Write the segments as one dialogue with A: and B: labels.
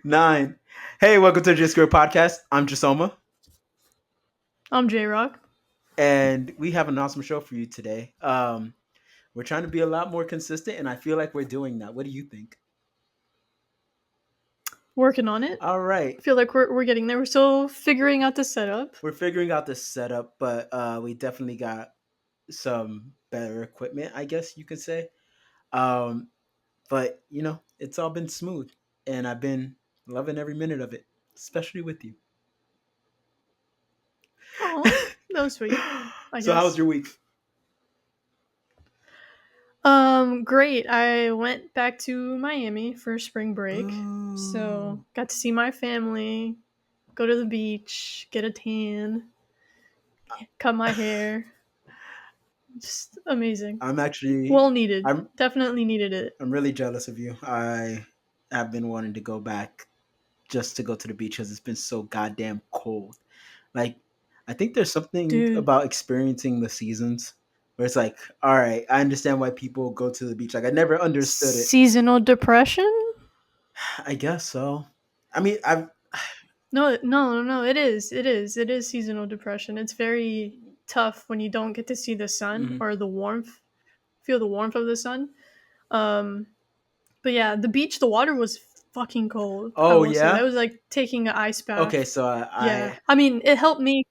A: 9. Hey, welcome to the Jaysquared Podcast. I'm Jesoma,
B: I'm J-Rock.
A: and we have an awesome show for you today. We're trying to be a lot more consistent, and I feel like we're doing that. What do you think?
B: Working on it.
A: All right.
B: I feel like we're getting there. We're still figuring out the setup.
A: We're figuring out the setup, but we definitely got some better equipment, I guess you could say. Um, but, it's all been smooth, and I've been loving every minute of it, especially with you.
B: Oh, that was sweet. I
A: So, how was
B: guess.
A: your week?
B: Great. I went back to Miami for spring break, so
A: Ooh.
B: got to see my family, go to the beach, get a tan, cut my hair. Just amazing.
A: I'm actually,
B: Well needed.
A: I'm
B: Definitely needed it.
A: I'm really jealous of you. I have been wanting to go back just to go to the beach because it's been so goddamn cold. Like, I think there's something
B: Dude,
A: about experiencing the seasons where it's like, all right, I understand why people go to the beach. Like, I never understood it.
B: seasonal depression?
A: I guess so. I mean, I've
B: No. It is seasonal depression. It's very tough when you don't get to see the sun
A: mhm.
B: or the warmth, feel the warmth of the sun. Um, but yeah, the beach, the water was fucking cold. I
A: Oh
B: will say that
A: yeah.
B: was like taking an ice
A: Okay,
B: bath.
A: so
B: Yeah, I mean, it helped me.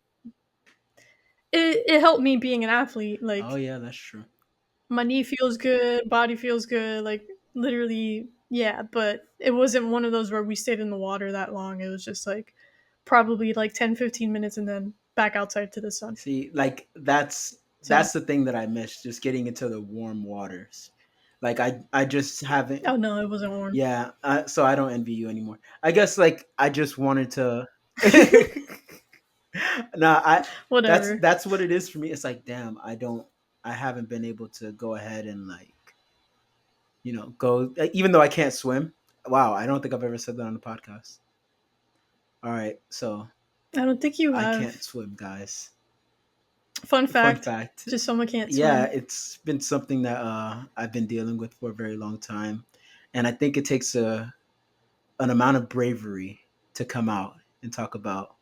B: It helped me being an athlete.
A: oh
B: Like
A: yeah, that's true.
B: my knee feels good, body feels good. Like literally, yeah. But it wasn't one of those where we stayed in the water that long. It was just like probably like 10, 15 minutes and then back outside to the sun.
A: See, like that's
B: So,
A: the thing that I miss, just getting into the warm waters. Like I just haven't.
B: oh no, it wasn't warm.
A: Yeah, so I don't envy you anymore. I guess like I just wanted to. No, I that's
B: Whatever.
A: that's what it is for me. It's like, damn, I haven't been able to go ahead and like, go even though I can't swim. Wow, I don't think I've ever said that on the podcast. All right, so
B: I don't think you
A: I
B: have.
A: can't swim, guys.
B: Fun
A: Fun
B: fact:
A: fact.
B: just someone can't
A: Yeah,
B: swim.
A: it's been something that I've been dealing with for a very long time, and I think it takes a an amount of bravery to come out and talk about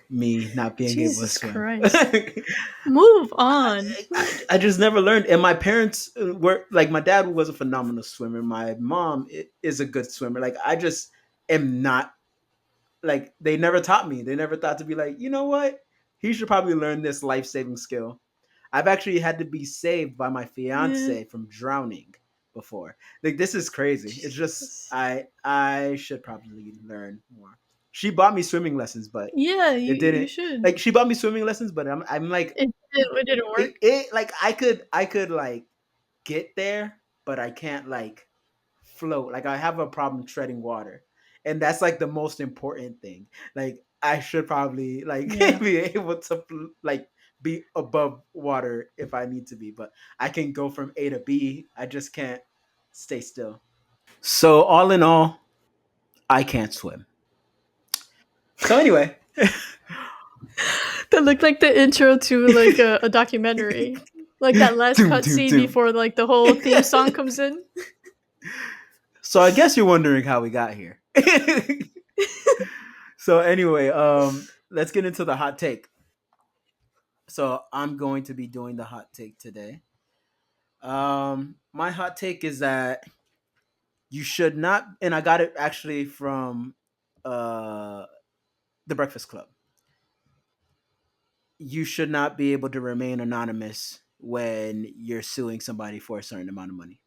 A: me not being able to
B: Jesus
A: swim.
B: Christ.
A: I,
B: Move on.
A: I just never learned. And my parents were like, my dad was a phenomenal swimmer. My mom is a good swimmer. Like, I just am not, like, they never taught me. They never thought to be like, you know what? He should probably learn this life saving skill. I've actually had to be saved by my
B: Yeah.
A: fiance from drowning before. Like, this is crazy. It's just
B: Jesus.
A: I should probably learn more. She bought me swimming lessons, but
B: Yeah,
A: it
B: you
A: didn't.
B: should.
A: Like, she bought me swimming lessons, but I'm like
B: It didn't work.
A: it like I could like get there, but I can't like float. Like, I have a problem treading water, and that's like the most important thing. Like, I should probably like
B: Yeah.
A: be able to like be above water if I need to be, but I can go from A to B. I just can't stay still. So all in all, I can't swim. So anyway,
B: That looked like the intro to like a documentary. Like that last
A: doom doom
B: cutscene
A: doom.
B: before like the whole theme song comes in.
A: So I guess you're wondering how we got here. So anyway, let's get into the hot take. So I'm going to be doing the hot take today. My hot take is that you should not, and I got it actually from uh the Breakfast Club. You should not be able to remain anonymous when you're suing somebody for a certain amount of money.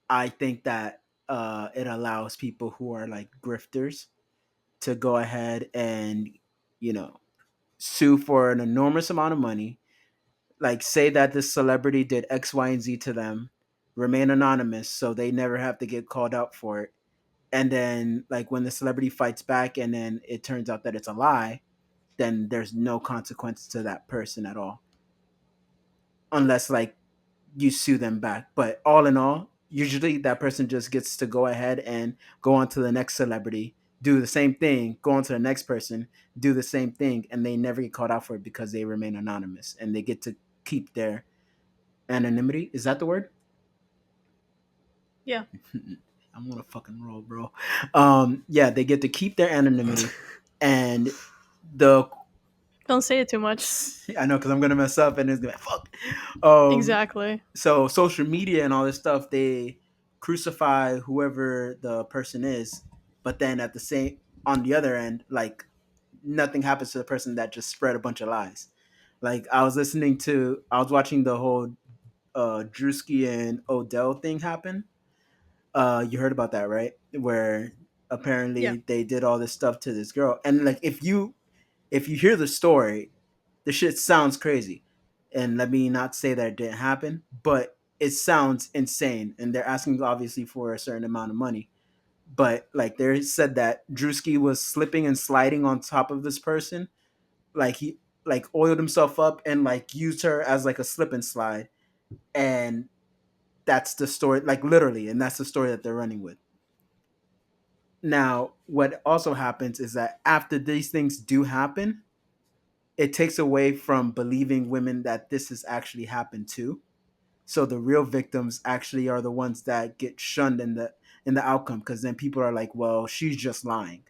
A: I think that it allows people who are like grifters to go ahead and, you know, sue for an enormous amount of money. Like, say that this celebrity did X, Y, and Z to them, remain anonymous so they never have to get called out for it. And then, like, when the celebrity fights back and then it turns out that it's a lie, then there's no consequence to that person at all. Unless, like, you sue them back. But all in all, usually that person just gets to go ahead and go on to the next celebrity, do the same thing, go on to the next person, do the same thing, and they never get called out for it because they remain anonymous and they get to keep their anonymity. Is that the word?
B: Yeah.
A: I'm gonna fucking roll, bro. Yeah, they get to keep their anonymity, and the
B: Don't say it too much.
A: I know because I'm gonna mess up and it's gonna be like, fuck.
B: Exactly.
A: So social media and all this stuff, they crucify whoever the person is, but then at the same on the other end, like nothing happens to the person that just spread a bunch of lies. Like I was watching the whole Drewski and Odell thing happen. You heard about that, right? Where
B: Yeah.
A: apparently they did all this stuff to this girl, and like if you hear the story, the shit sounds crazy. And let me not say that it didn't happen, but it sounds insane. And they're asking obviously for a certain amount of money. But like they said that Drewski was slipping and sliding on top of this person, like he like oiled himself up and like used her as like a slip and slide, and that's the story, like literally, and that's the story that they're running with. Now, what also happens is that after these things do happen, it takes away from believing women that this has actually happened too. So the real victims actually are the ones that get shunned in the outcome, because then people are like, well, she's just lying.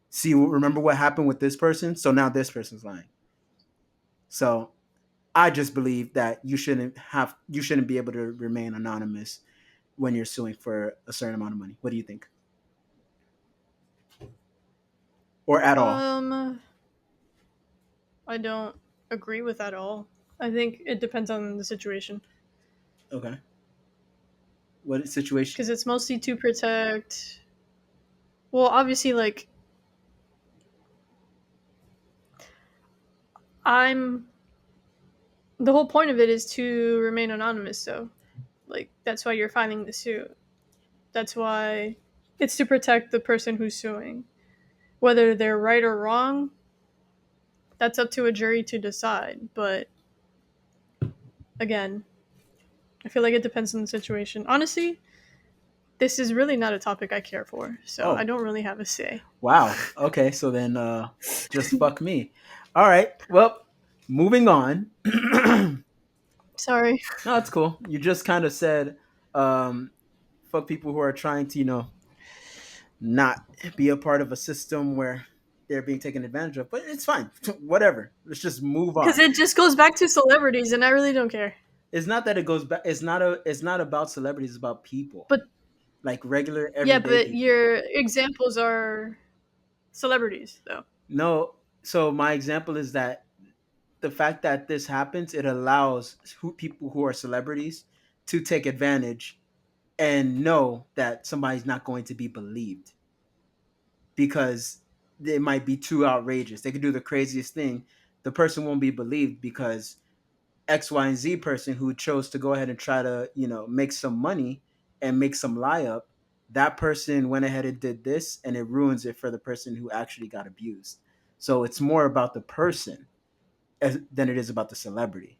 A: See, remember what happened with this person? So now this person's lying. So I just believe that you shouldn't be able to remain anonymous when you're suing for a certain amount of money. What do you think? Or at all?
B: Um, I don't agree with that at all. I think it depends on the situation
A: Okay. What situation?
B: because it's mostly to protect. Well, obviously, like I'm. The whole point of it is to remain anonymous. So, like, that's why you're filing the suit. That's why it's to protect the person who's suing. Whether they're right or wrong, that's up to a jury to decide. But again, I feel like it depends on the situation. Honestly, this is really not a topic I care for, so I
A: Oh,
B: don't really have a say.
A: wow. Okay, so then just fuck me. All right. Well, moving on. No,
B: Sorry.
A: it's cool. You just kind of said fuck people who are trying to, not be a part of a system where they're being taken advantage of. But it's fine. Whatever. Let's just move
B: Because
A: on.
B: it just goes back to celebrities, and I really don't care.
A: It's not that it goes back. It's not about celebrities. It's about people,
B: But
A: like regular
B: yeah,
A: everyday
B: but
A: people.
B: your examples are celebrities, though.
A: No. So my example is that the fact that this happens, it allows people who are celebrities to take advantage and know that somebody's not going to be believed because it might be too outrageous. They could do the craziest thing. The person won't be believed because X, Y, and Z person who chose to go ahead and try to, make some money and make some lie up, that person went ahead and did this and it ruins it for the person who actually got abused. So it's more about the person than it is about the celebrity.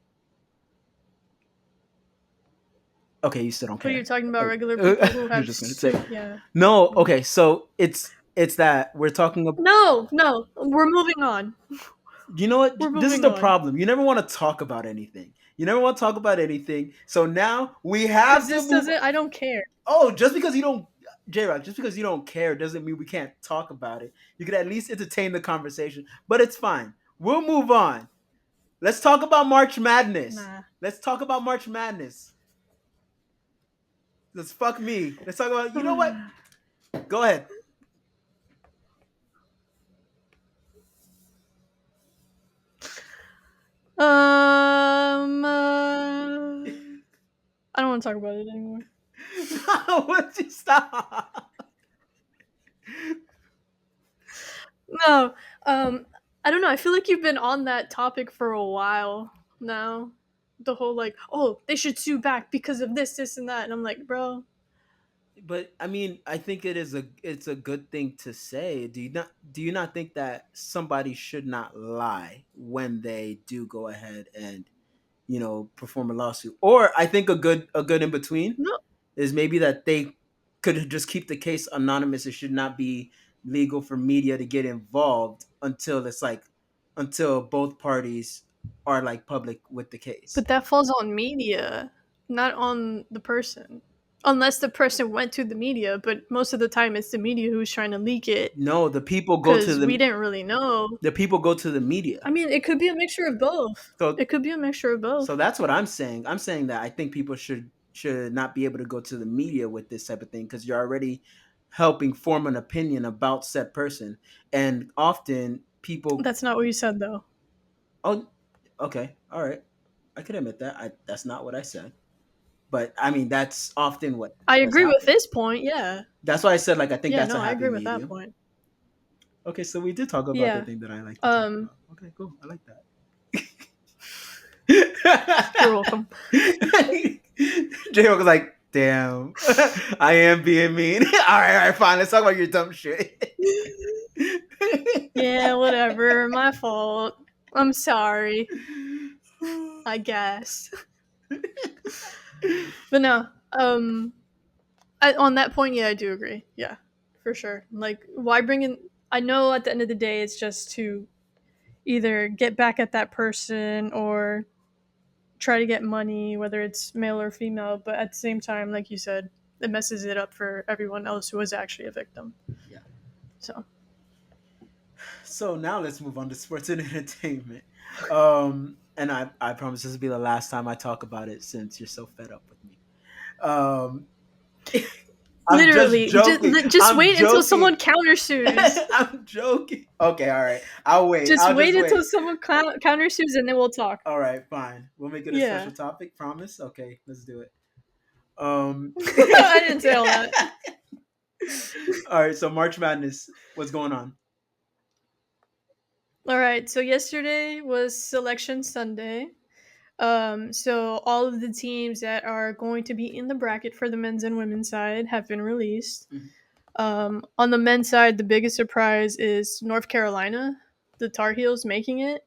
A: Okay, you still don't
B: But you're
A: care.
B: talking about
A: Okay.
B: regular people who
A: I was
B: have
A: just gonna say
B: yeah.
A: no. Okay, so it's that we're talking about.
B: No, no, we're moving on.
A: You know what?
B: We're
A: This is
B: moving
A: the
B: on
A: problem. You never want to talk about anything. You never want to talk about anything. So now we
B: because
A: have to
B: this
A: move.
B: doesn't. I don't care.
A: Oh, just because you don't, J-Rock, just because you don't care doesn't mean we can't talk about it. You could at least entertain the conversation, but it's fine. We'll move on. Let's talk about March Madness.
B: Nah.
A: Let's talk about March Madness. Let's fuck me. Let's talk about. You know what? Go ahead.
B: I don't want to talk about it anymore.
A: Would you stop?
B: No, I don't know. I feel like you've been on that topic for a while now. The whole like, oh, they should sue back because of this, this, and that, and I'm like, bro,
A: But I mean, I think it's a good thing to say. Do you not think that somebody should not lie when they do go ahead and perform a lawsuit? Or I think a good in between
B: no.
A: is maybe that they could just keep the case anonymous. It should not be legal for media to get involved until both parties are like public with the case.
B: But that falls on media, not on the person. unless the person went to the media, but most of the time it's the media who's trying to leak it
A: No, the people go to
B: because we didn't really know.
A: the people go to the
B: I
A: media.
B: mean, it could be a mixture of both.
A: So
B: It could be a mixture of
A: so
B: both.
A: that's what I'm saying. I'm saying that I think people should not be able to go to the media with this type of thing because you're already helping form an opinion about said person, and often people.
B: That's not what you said, though.
A: Oh, okay, all right, I could admit that. That's not what I said, but I mean that's often what
B: I
A: does
B: agree with
A: happen.
B: this point. Yeah.
A: That's why I said like I think
B: Yeah,
A: that's a
B: no, I
A: happy
B: agree with that
A: medium.
B: point.
A: Okay, so we did talk about the
B: Yeah.
A: thing that I like to talk
B: Um,
A: about. Okay, cool. I like that.
B: you're welcome.
A: J-Rock was like, damn, I am being mean. All right, fine. Let's talk about your dumb shit.
B: Yeah, whatever. My fault. I'm sorry. I guess. But no, on that point, yeah, I do agree. Yeah, for sure. Like, why bring in? I know at the end of the day, it's just to either get back at that person or try to get money, whether it's male or female. But at the same time, like you said, it messes it up for everyone else who was actually a victim.
A: Yeah.
B: So,
A: So now let's move on to sports and entertainment. And I promise this will be the last time I talk about it since you're so fed up with me. Um, I'm just
B: literally,
A: joking.
B: just
A: I'm
B: wait until
A: joking.
B: someone countersues.
A: I'm joking. Okay, all right. I'll wait.
B: Just
A: I'll
B: wait
A: just
B: until
A: wait.
B: someone countersues, and then we'll talk.
A: All right, fine. We'll make it a
B: Yeah.
A: special topic. Promise. Okay, let's do it.
B: I didn't say all that.
A: All right. So March Madness. What's going on?
B: All right. So yesterday was Selection Sunday. So all of the teams that are going to be in the bracket for the men's and women's side have been released.
A: Mhm.
B: On the men's side, the biggest surprise is North Carolina, the Tar Heels making it.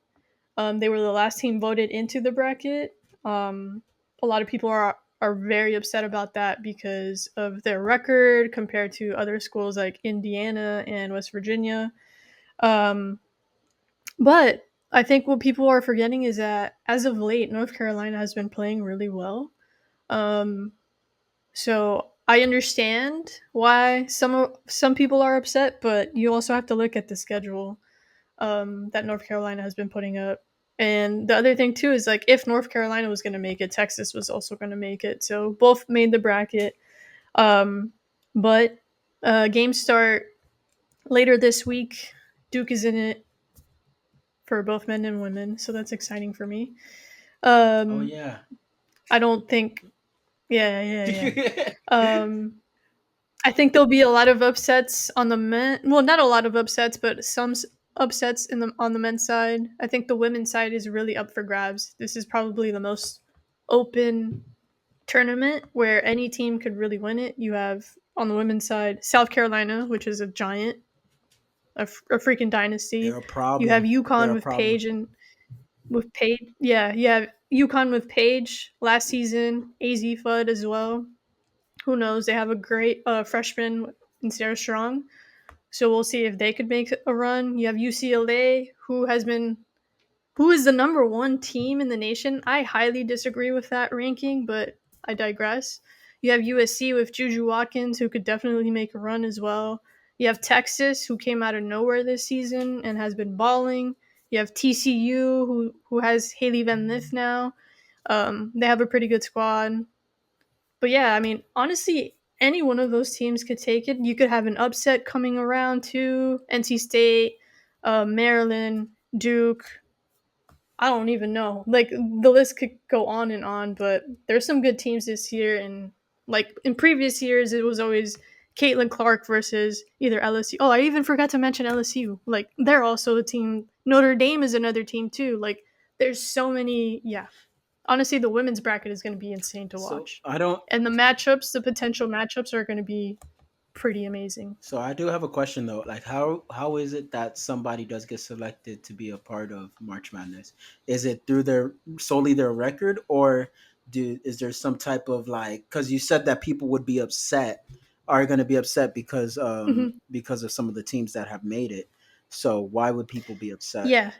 B: They were the last team voted into the bracket. A lot of people are very upset about that because of their record compared to other schools like Indiana and West Virginia. Um, but I think what people are forgetting is that as of late, North Carolina has been playing really well. Um, so I understand why some people are upset, but you also have to look at the schedule that North Carolina has been putting up. And the other thing too is like if North Carolina was going to make it, Texas was also going to make it. So both made the bracket. Um, but games start later this week. Duke is in it for both men and women, so that's exciting for me.
A: Oh
B: Um,
A: yeah.
B: I don't think, yeah, yeah, yeah. Um, I think there'll be a lot of upsets on the men. Well, not a lot of upsets, but some upsets in the on the men's side. I think the women's side is really up for grabs. This is probably the most open tournament where any team could really win it. You have on the women's side South Carolina, which is a giant, a freaking
A: They're
B: dynasty.
A: a
B: You have
A: problem. They're
B: UConn
A: a
B: with
A: problem.
B: Paige and with Paige. Yeah, you have UConn with Paige last season. AZ Fudd as well. Who knows? They have a great freshman in Sarah Strong. So we'll see if they could make a run. You have UCLA, who is the number one team in the nation. I highly disagree with that ranking, but I digress. You have USC with Juju Watkins, who could definitely make a run as well. You have Texas, who came out of nowhere this season and has been balling. You have TCU, who has Haley Van Lith now. They have a pretty good squad. But yeah, I mean, honestly, any one of those teams could take it. You could have an upset coming around too. NC State, Maryland, Duke. I don't even know. Like the list could go on and on, but there's some good teams this year. And like in previous years, it was always Caitlin Clark versus either LSU. Oh, I even forgot to mention LSU. Like they're also a team. Notre Dame is another team too. Like there's so many. Yeah, honestly, the women's bracket is going to be insane to
A: So
B: watch.
A: I don't.
B: And the potential matchups are going to be pretty amazing.
A: So I do have a question though. Like, how is it that somebody does get selected to be a part of March Madness? Is it through their solely their record, or is there some type of like? Because you said that people would be upset, are going to be upset
B: Hmm.
A: because of some of the teams that have made it. So why would people be upset?
B: Yeah.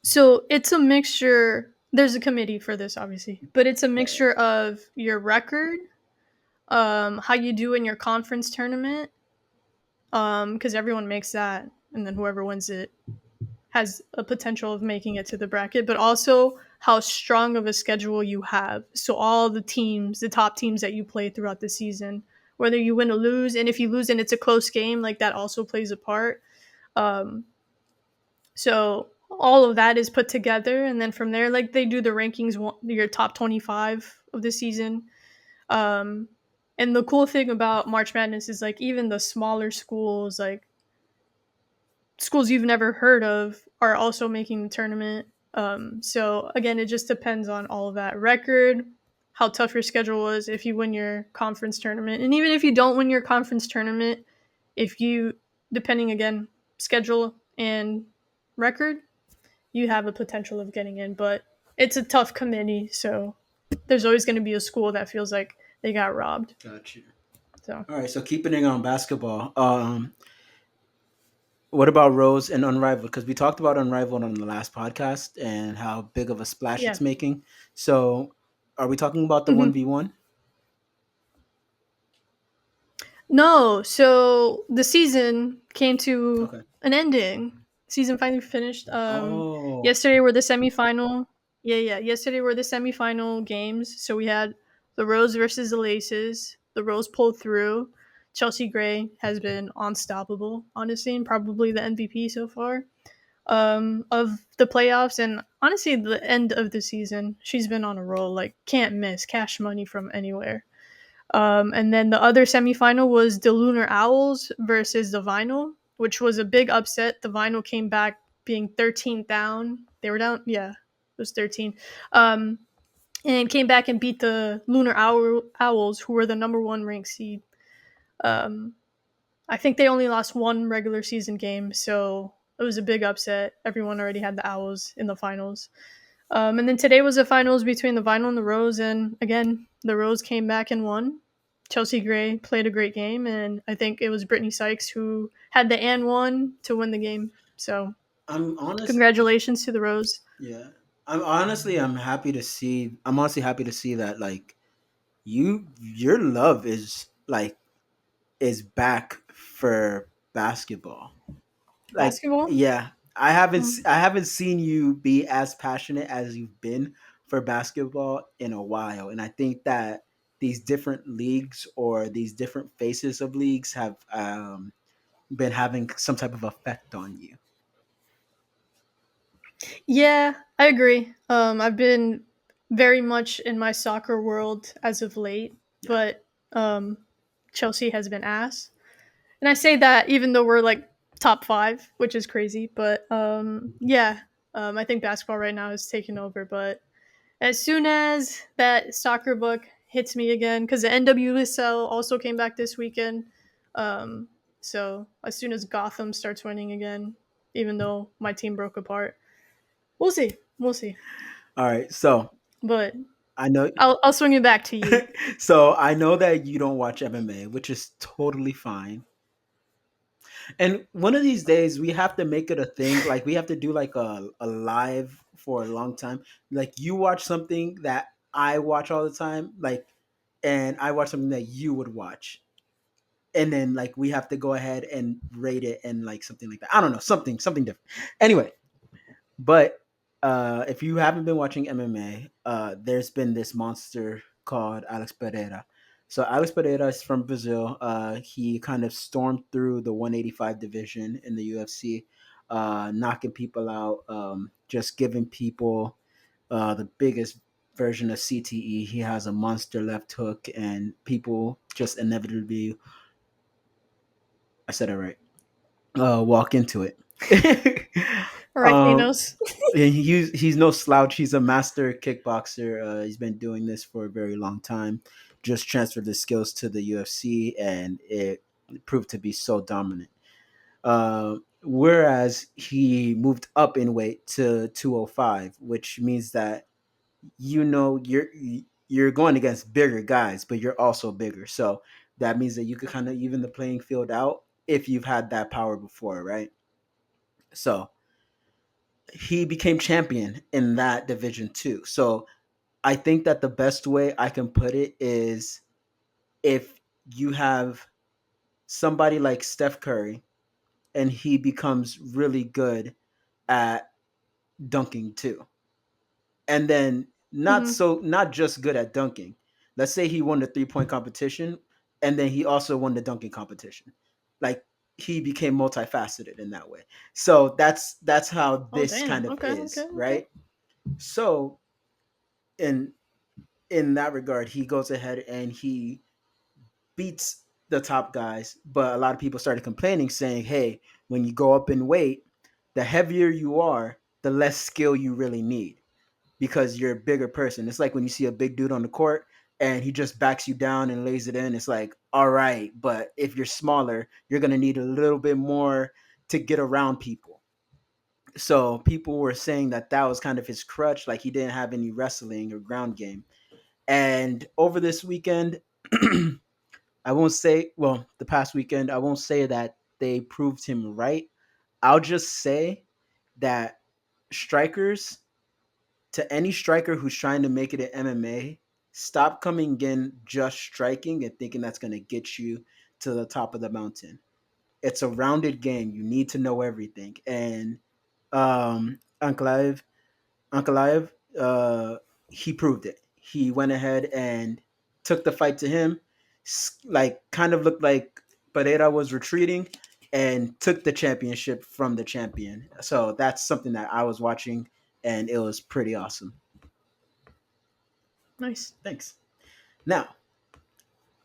B: So it's a mixture. There's a committee for this, obviously, but it's a mixture of your record. how you do in your conference tournament, because everyone makes that, and then whoever wins it has a potential of making it to the bracket, but also how strong of a schedule you have. So all the teams, the top teams that you play throughout the season, whether you win or lose, and if you lose and it's a close game, like that also plays a part. Um, so all of that is put together, and then from there, like they do the rankings, your top 25 of the season. Um, and the cool thing about March Madness is like even the smaller schools, like schools you've never heard of, are also making the tournament. So again, it just depends on all of that record, how tough your schedule was, if you win your conference tournament, and even if you don't win your conference tournament, if you, depending again, schedule and record, you have a potential of getting in. But it's a tough committee, so there's always going to be a school that feels like they got robbed.
A: Gotcha.
B: So
A: All right, so keeping it on basketball, what about Rose and Unrivaled? Because we talked about Unrivaled on the last podcast and how big of a splash
B: yeah.
A: it's making. So, are we talking about the
B: Mhm.
A: 1v1?
B: No, so the season came to
A: Okay.
B: an ending. Season finally finished.
A: Oh,
B: Yesterday were the semifinal. Yeah, yeah. Yesterday were the semifinal games. So we had the Rose versus the Laces. The Rose pulled through. Chelsea Gray has been unstoppable, honestly, and probably the MVP so far of the playoffs. And honestly, the end of the season, she's been on a roll. Like can't miss cash money from anywhere. And then the other semifinal was the Lunar Owls versus the Vinyl, which was a big upset. The Vinyl came back being 13 down. They were down, yeah, it was 13. Um, and came back and beat the Owls, who were the number one ranked seed. Um, I think they only lost one regular season game, so it was a big upset. Everyone already had the Owls in the finals. And then today was the finals between the Vinyl and the Rose, and again, the Rose came back and won. Chelsea Gray played a great game, and I think it was Brittany Sykes who had the and one to win the game. So,
A: I'm honest.
B: congratulations to the Rose.
A: Yeah, I'm happy to see. I'm honestly happy to see that like your love is back for basketball. Like,
B: Basketball?
A: yeah,
B: Mm.
A: I haven't seen you be as passionate as you've been for basketball in a while, and I think that these different leagues or these different faces of leagues have been having some type of effect on you.
B: Yeah, I agree. I've been very much in my soccer world as of late,
A: Yeah,
B: but um, Chelsea has been ass. And I say that even though we're like top five, which is crazy. But yeah, I think basketball right now is taking over. But as soon as that soccer book hits me again, because the NWSL also came back this weekend. Um, so as soon as Gotham starts winning again, even though my team broke apart, we'll see. We'll see.
A: all right, so
B: But
A: I know.
B: I'll swing it back to you.
A: So I know that you don't watch MMA, which is totally fine. And one of these days we have to make it a thing. Like we have to do like a live for a long time. Like you watch something that I watch all the time, like and I watch something that you would watch. And then like we have to go ahead and rate it and like something like that. I don't know, something different. Anyway, but if you haven't been watching MMA, there's been this monster called Alex Pereira. So Alex Pereira is from Brazil. He kind of stormed through the 185 division in the UFC, knocking people out, just giving people the biggest version of CTE. He has a monster left hook, and people just inevitably, I said it right, walk into it.
B: All right,
A: um,
B: Thanos.
A: he's no slouch. He's a master kickboxer. He's been doing this for a very long time. Just transferred his skills to the UFC, and it proved to be so dominant. Whereas he moved up in weight to 205, which means that you're going against bigger guys, but you're also bigger. So that means that you could kind of even the playing field out if you've had that power before, right? So he became champion in that division too. So I think that the best way I can put it is if you have somebody like Steph Curry and he becomes really good at dunking too. And then
B: Hmm.
A: not just good at dunking. Let's say he won the 3-point competition and then he also won the dunking competition. Like he became multifaceted in that way. So that's how
B: Oh
A: this
B: damn.
A: kind of
B: Okay.
A: is,
B: Okay. Okay.
A: right? So in in that regard, he goes ahead and he beats the top guys, but a lot of people started complaining saying, "Hey, when you go up in weight, the heavier you are, the less skill you really need because you're a bigger person." It's like when you see a big dude on the court and he just backs you down and lays it in. It's like, all right, but if you're smaller, you're going to need a little bit more to get around people. So people were saying that that was kind of his crutch, like he didn't have any wrestling or ground game. And over this weekend, I won't say, well, the past weekend, I won't say that they proved him right. I'll just say that strikers, to any striker who's trying to make it in MMA, stop coming in just striking and thinking that's going to get you to the top of the mountain. It's a rounded game. You need to know everything. And Ankalaev, Ankalaev, he proved it. He went ahead and took the fight to him, like kind of looked like Pereira was retreating and took the championship from the champion. So that's something that I was watching and it was pretty awesome.
B: Nice.
A: Thanks. Now,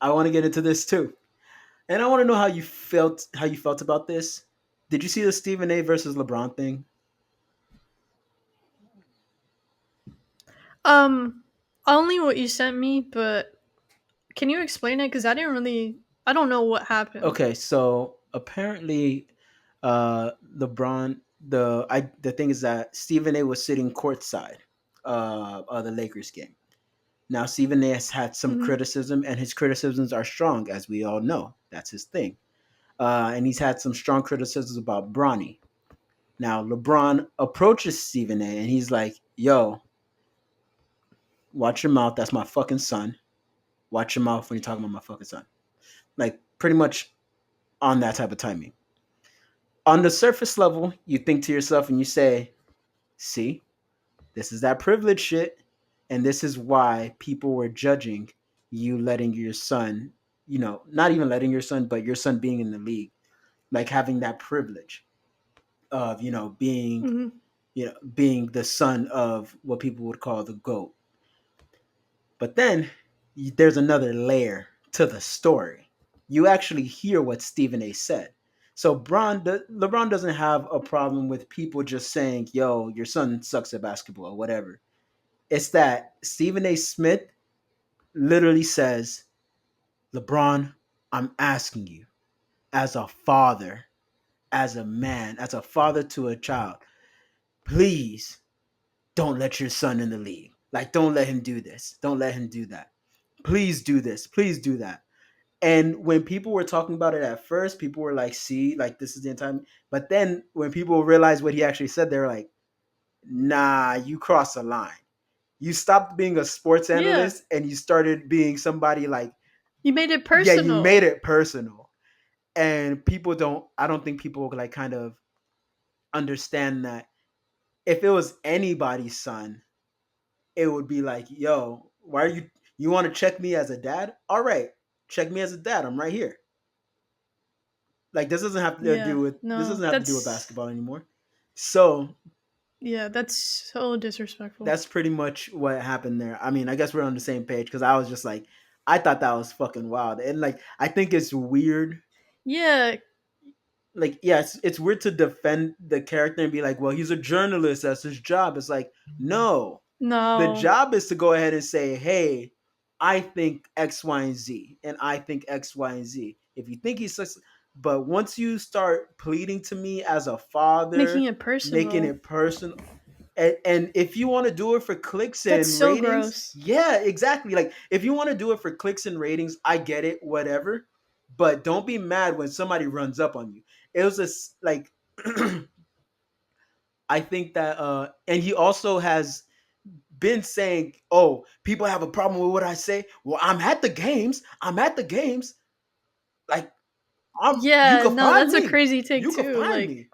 A: I want to get into this too. And I want to know how you felt about this. Did you see the Stephen A versus LeBron thing?
B: Um, only what you sent me, but can you explain it? Because I didn't really. I don't know what happened.
A: Okay, so apparently, LeBron. The thing is that Stephen A. was sitting courtside of the Lakers game. Now Stephen A. has had some
B: Hmm.
A: criticism, and his criticisms are strong, as we all know. That's his thing. And he's had some strong criticisms about Bronny. Now LeBron approaches Stephen A. and he's like, "Yo, watch your mouth. That's my fucking son. Watch your mouth when you're talking about my fucking son." Like pretty much on that type of timing. On the surface level, you think to yourself and you say, see, this is that privilege shit. And this is why people were judging you letting your son, not even letting your son, but your son being in the league, like having that privilege of,
B: Hmm.
A: being the son of what people would call the GOAT. But then there's another layer to the story. You actually hear what Stephen A said. So LeBron doesn't have a problem with people just saying, "Yo, your son sucks at basketball," or whatever. It's that Stephen A. Smith literally says, "LeBron, I'm asking you, as a father, as a man, as a father to a child, please don't let your son in the league. Like, don't let him do this. Don't let him do that. Please do this. Please do that." And when people were talking about it at first, people were like, "See, like this is the time." But then when people realized what he actually said, they're like, "Nah, you crossed the line. You stopped being a sports
B: Yeah,
A: analyst and you started being somebody like,
B: you made it
A: yeah, you made
B: personal.
A: it personal." And people don't. I don't think people like kind of understand that if it was anybody's son, it would be like, "Yo, why are you want to check me as a dad? All right, check me as a dad. I'm right here." Like
B: Yeah,
A: this
B: no,
A: doesn't have to do with
B: that's
A: basketball anymore. So
B: yeah, that's so disrespectful.
A: that's pretty much what happened there. I mean, I guess we're on the same page because I was just like, I thought that was fucking wild, and like I think it's weird.
B: Yeah,
A: Like, yeah, it's weird to defend the character and be like, well, he's a journalist. That's his job. It's like, no, the
B: no,
A: job is to go ahead and say, hey, I think X, Y, and Z, and I think X, Y, and Z. If you think he's such, but once you start pleading to me as a
B: making
A: father,
B: it
A: making
B: personal.
A: it personal, and if you want to do it for clicks
B: That's
A: and
B: so
A: ratings,
B: gross.
A: yeah, exactly. Like if you want to do it for clicks and ratings, I get it, whatever. But don't be mad when somebody runs up on you. It was just like I think that and he also has been saying, "Oh, people have a problem with what I say." Well, I'm at the games. I'm at the games. Like you
B: Yeah,
A: can
B: no,
A: find
B: that's a
A: me.
B: crazy take
A: You can
B: too.
A: find
B: Like,
A: me.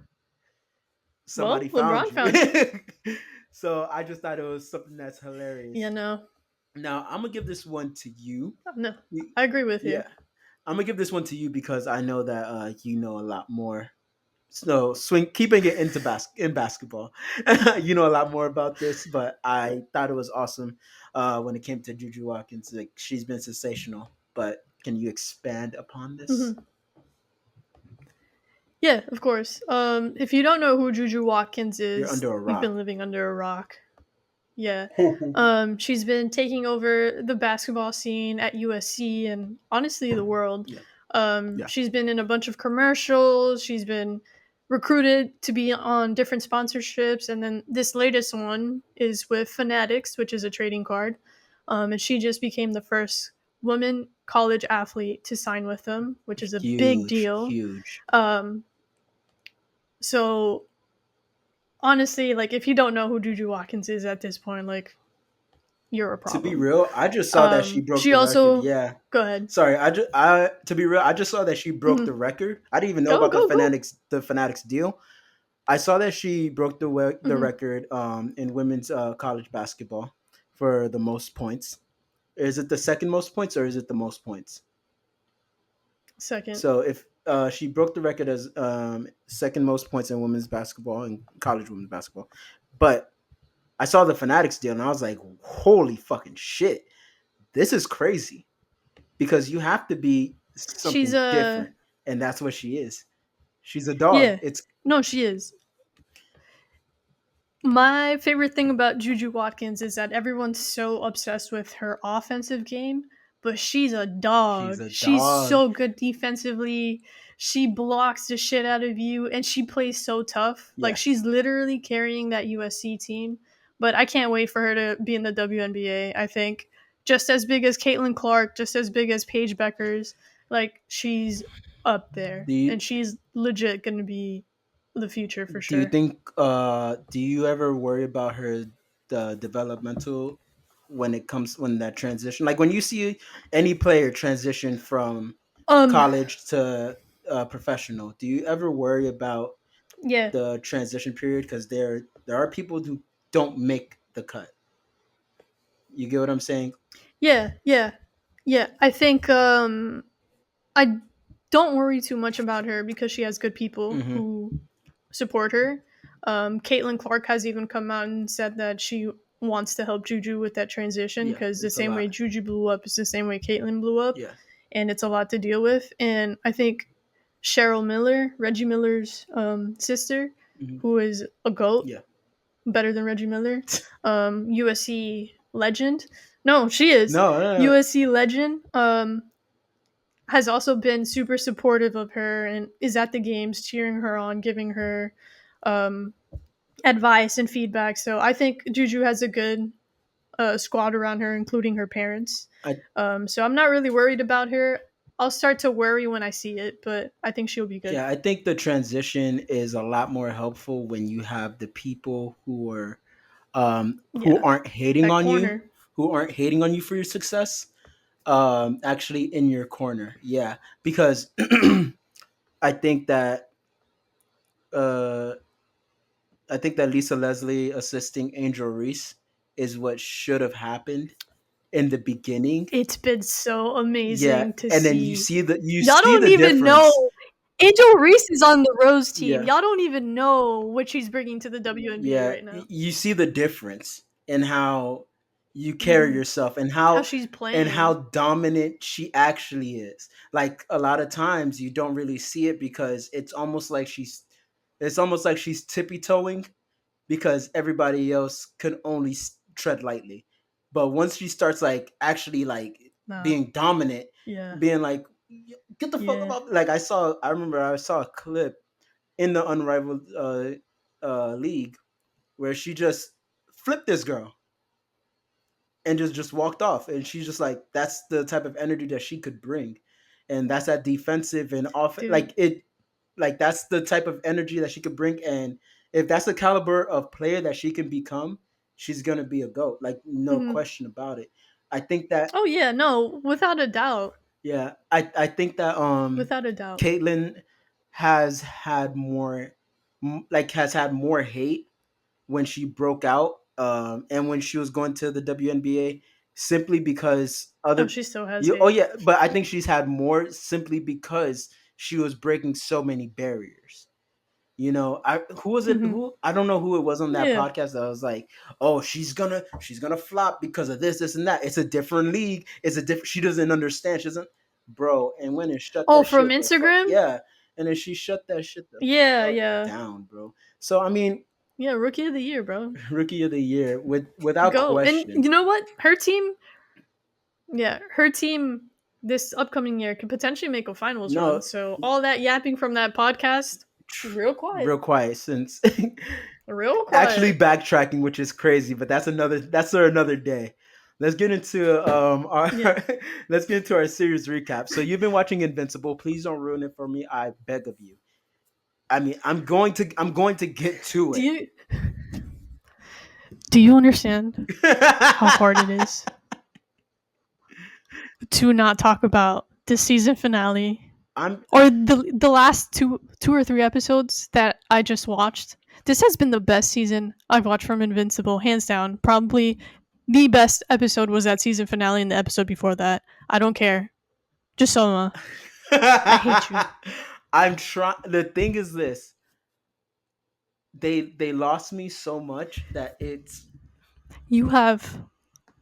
A: Somebody
B: well,
A: found
B: LeBron
A: you.
B: found you.
A: So I just thought it was something that's
B: Yeah,
A: hilarious.
B: no,
A: Now I'm gonna give this one to you.
B: no, I agree with you.
A: Yeah, I'm gonna give this one to you because I know that you know a lot more. So swing, keeping it into in basketball, you know a lot more about this. But I thought it was awesome when it came to Juju Watkins. Like she's been sensational. But can you expand upon this?
B: Hmm. Yeah, of course. If you don't know who Juju Watkins
A: You're
B: is,
A: under a
B: you've
A: rock.
B: been living under a rock. Yeah.
A: Yeah.
B: She's been taking over the basketball scene at USC and honestly the world.
A: Yeah.
B: She's been in a bunch of commercials. She's been recruited to be on different sponsorships, and then this latest one is with Fanatics, which is a trading card. And she just became the first woman college athlete to sign with them, which is a big
A: Huge,
B: deal.
A: huge.
B: Um, so honestly, like if you don't know who Juju Watkins is at this point, like you're a
A: To be
B: problem.
A: real, I just saw that she broke
B: She
A: the record.
B: also
A: Yeah.
B: go ahead.
A: Sorry, I to be real, I just saw that she broke the
B: Mhm.
A: record. I didn't even know
B: Go
A: about
B: go go.
A: the Fanatics deal. I saw that she broke the
B: Mhm.
A: record in women's college basketball for the most points. Is it the second most points or is it the most points?
B: Second.
A: So if she broke the record as second most points in women's basketball and college women's basketball, but I saw the Fanatics deal and I was like, holy fucking shit, this is crazy because you have to be
B: She's
A: something
B: a
A: different, and that's what she is. She's a dog.
B: yeah.
A: It's
B: No, she is. My favorite thing about Juju Watkins is that everyone's so obsessed with her offensive game, but she's a
A: she's
B: dog.
A: a
B: She's
A: dog.
B: so good defensively. She blocks the shit out of you and she plays so tough. Like
A: Yeah,
B: she's literally carrying that USC team. But I can't wait for her to be in the WNBA. I think just as big as Caitlin Clark, just as big as Paige Beckers. Like she's up there
A: do you
B: and she's legit going to be the future for
A: do you
B: sure.
A: think do you ever worry about her the developmental when it comes when that transition, like when you see any player transition from
B: Um
A: college to professional, do you ever worry about
B: yeah.
A: the transition period? Because there are people who don't make the cut. You get what I'm saying?
B: Yeah, yeah, yeah. I think I don't worry too much about her because she has good people
A: Mm-hmm.
B: who support her. Caitlin Clark has even come out and said that she wants to help Juju with that transition
A: Yeah,
B: because the
A: it's a
B: same way
A: lot.
B: Juju blew up is the same way Caitlin blew up,
A: Yeah.
B: and it's a lot to deal with. And I think Cheryl Miller, Reggie Miller's sister,
A: Mm-hmm.
B: who is a goat,
A: Yeah.
B: better than Reggie Miller. USC legend. No, she is
A: No, no, no.
B: USC legend. Has also been super supportive of her and is at the games cheering her on, giving her um, advice and feedback. So I think Juju has a good squad around her, including her parents.
A: I
B: So I'm not really worried about her. I'll start to worry when I see it, but I think she'll be good.
A: Yeah, I think the transition is a lot more helpful when you have the people who
B: Yeah,
A: aren't hating
B: that
A: on you,
B: corner.
A: who aren't hating on you for your success, actually in your corner. Yeah, because I think that uh, I think that Lisa Leslie assisting Angel Reese is what should have happened in the beginning.
B: It's been so
A: Yeah,
B: amazing to
A: and then
B: see.
A: you
B: Y'all
A: see
B: don't
A: the
B: even
A: difference.
B: know. Angel Reese is on the Rose team.
A: Yeah,
B: Y'all don't even know what she's bringing to the WNBA
A: yeah,
B: right now.
A: you see the difference in how you carry
B: Hmm.
A: yourself
B: How she's
A: and how
B: playing.
A: dominant she actually is. Like a lot of times you don't really see it because it's almost like she's tippy toeing because everybody else can only tread lightly. But once she starts like actually like
B: Nah.
A: being dominant,
B: Yeah.
A: being like get the fuck
B: Yeah.
A: about, like I remember I saw a clip in the Unrivaled league where she just flipped this girl and just walked off, and she's just like that's the type of energy that she could bring, and that's that defensive and off
B: Dude.
A: like it like that's the type of energy that she could bring, and if that's the caliber of player that she can become, she's gonna be a goat. Like no
B: Mhm.
A: question about it. I think that
B: Oh yeah, no, without a doubt.
A: yeah, I think that
B: Without a doubt.
A: Caitlyn has had more like has had more hate when she broke out and when she was going to the WNBA simply because
B: Oh,
A: other
B: she still has
A: you oh
B: hate.
A: yeah, but I think she's had more simply because she was breaking so many barriers. You know, I who was it?
B: Mhm.
A: Who I don't know who it was on that
B: Yeah.
A: podcast that was like, "Oh, she's gonna flop because of this, and that. It's a different league. It's a different. She doesn't understand. She doesn't, bro." And when it shut
B: Oh,
A: that
B: from
A: shit the fuck,
B: Instagram?
A: yeah. And then she shut that shit the
B: Yeah,
A: fuck
B: yeah.
A: down, bro. So I mean,
B: Yeah, rookie of the year, bro.
A: rookie of the year without
B: Go. And
A: question.
B: you know what? Her team this upcoming year could potentially make a finals run.
A: No,
B: So all that yapping from that podcast, real quiet.
A: real quiet since
B: Real
A: actually
B: quiet.
A: backtracking, which is crazy, but that's for another day. Let's get into our
B: Yeah.
A: let's get into our series recap. So you've been watching Invincible. Please don't ruin it for me. I beg of you. I mean, I'm going to get to
B: Do
A: it.
B: you understand how hard it is to not talk about the season finale
A: I'm
B: or the last two or three episodes that I just watched? This has been the best season I've watched from Invincible, hands down. Probably the best episode was that season finale and the episode before that. I don't care. Jesoma, I hate you.
A: I'm trying. The thing is this: they lost me so much that it's
B: You have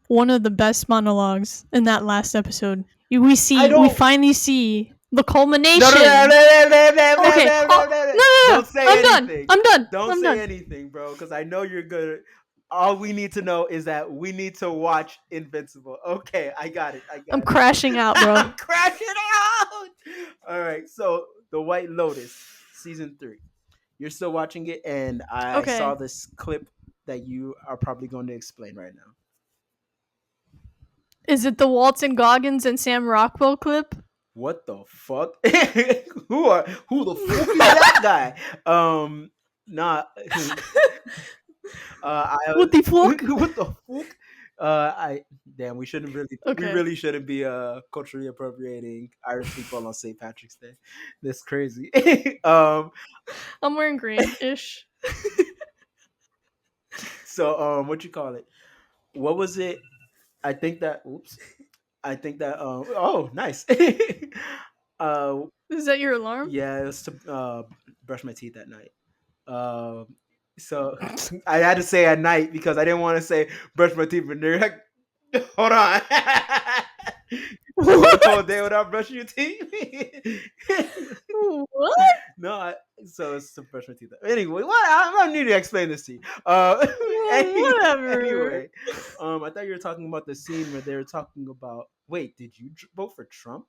B: one of the best monologues in that last episode.
A: I
B: We
A: don't.
B: finally see the
A: No, no, no, no,
B: culmination.
A: no, no, no, no,
B: Okay.
A: no,
B: Oh,
A: no, no, no.
B: no, no, no.
A: Don't say
B: I'm done.
A: anything.
B: I'm done.
A: Don't
B: I'm
A: say
B: done.
A: anything, bro, because I know you're good. All we need to know is that we need to watch Invincible. Okay, I got it. I
B: I'm
A: got it.
B: crashing out, bro.
A: I'm crashing out. All right, so The White Lotus, season 3. You're still watching it, and I saw
B: Okay.
A: this clip that you are probably going to explain right now.
B: Is it the Walton Goggins and Sam Rockwell clip?
A: What the fuck? Who the fuck is that guy? Nah.
B: What the fuck?
A: What the fuck? I damn. We
B: Okay.
A: really shouldn't be culturally appropriating Irish people on St. Patrick's Day. That's crazy.
B: I'm wearing green ish.
A: So what you call it? What was it? I think that. Oops. I think that. Oh, nice. uh,
B: Is that your alarm?
A: yeah, it was to brush my teeth at night. Um, so I had to say at night because I didn't want to say brush my teeth, but they're like, hold on. You go the whole
B: What?
A: day without brushing your teeth?
B: What?
A: No, so it's to brush my teeth. Anyway, what? I don't need to explain this to you.
B: Whatever.
A: Anyway, I thought you were talking about the scene where they were talking about. Wait, did you vote for Trump?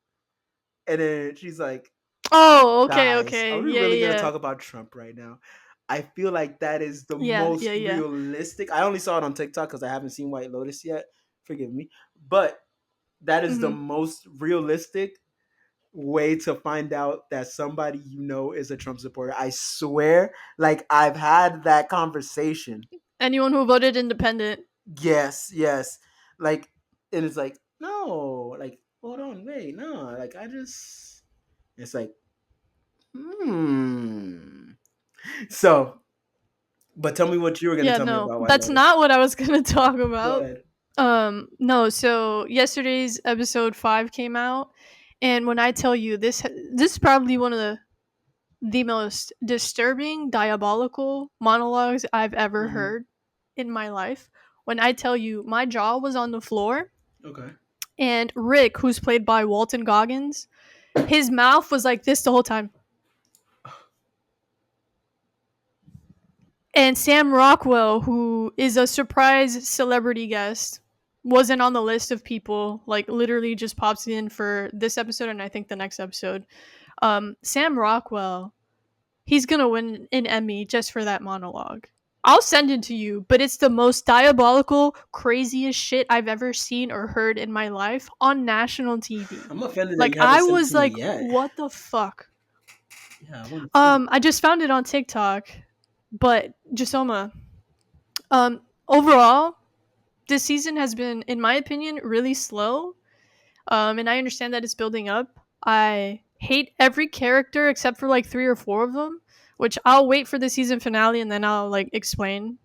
A: And then she's like,
B: Oh, okay,
A: guys, are
B: okay.
A: we
B: Yeah,
A: really gonna
B: yeah,
A: talk about Trump right now? I feel like that is the
B: yeah,
A: most
B: yeah, yeah.
A: realistic. I only saw it on TikTok because I haven't seen White Lotus yet. Forgive me, but that is the
B: Hmm.
A: most realistic way to find out that somebody you know is a Trump supporter. I swear, like I've had that conversation.
B: Anyone who voted independent.
A: Yes, yes, like, and it's like no, like hold on, wait, no, like I just, it's like hmm. So, but tell me what you were gonna
B: Yeah,
A: tell me
B: no,
A: about White
B: that's
A: Lotus.
B: not what I was gonna talk
A: Go
B: about.
A: ahead.
B: No. So yesterday's episode 5 came out, and when I tell you this is probably one of the most disturbing, diabolical monologues I've ever
A: Hmm.
B: heard in my life. When I tell you, my jaw was on the floor,
A: Okay.
B: and Rick, who's played by Walton Goggins, his mouth was like this the whole time. And Sam Rockwell, who is a surprise celebrity guest, wasn't on the list of people, like literally just pops in for this episode and I think the next episode. Sam Rockwell, he's gonna win an Emmy just for that monologue. I'll send it to you, but it's the most diabolical, craziest shit I've ever seen or heard in my life on national TV.
A: I'm offended that
B: Like
A: you haven't
B: I
A: sent it
B: was
A: to me
B: like,
A: yet.
B: what the fuck?
A: Yeah, I want to see it.
B: I just found it on TikTok, but Jesoma, overall, this season has been, in my opinion, really slow. And I understand that it's building up. I hate every character except for like 3 or 4 of them, which I'll wait for the season finale and then I'll like explain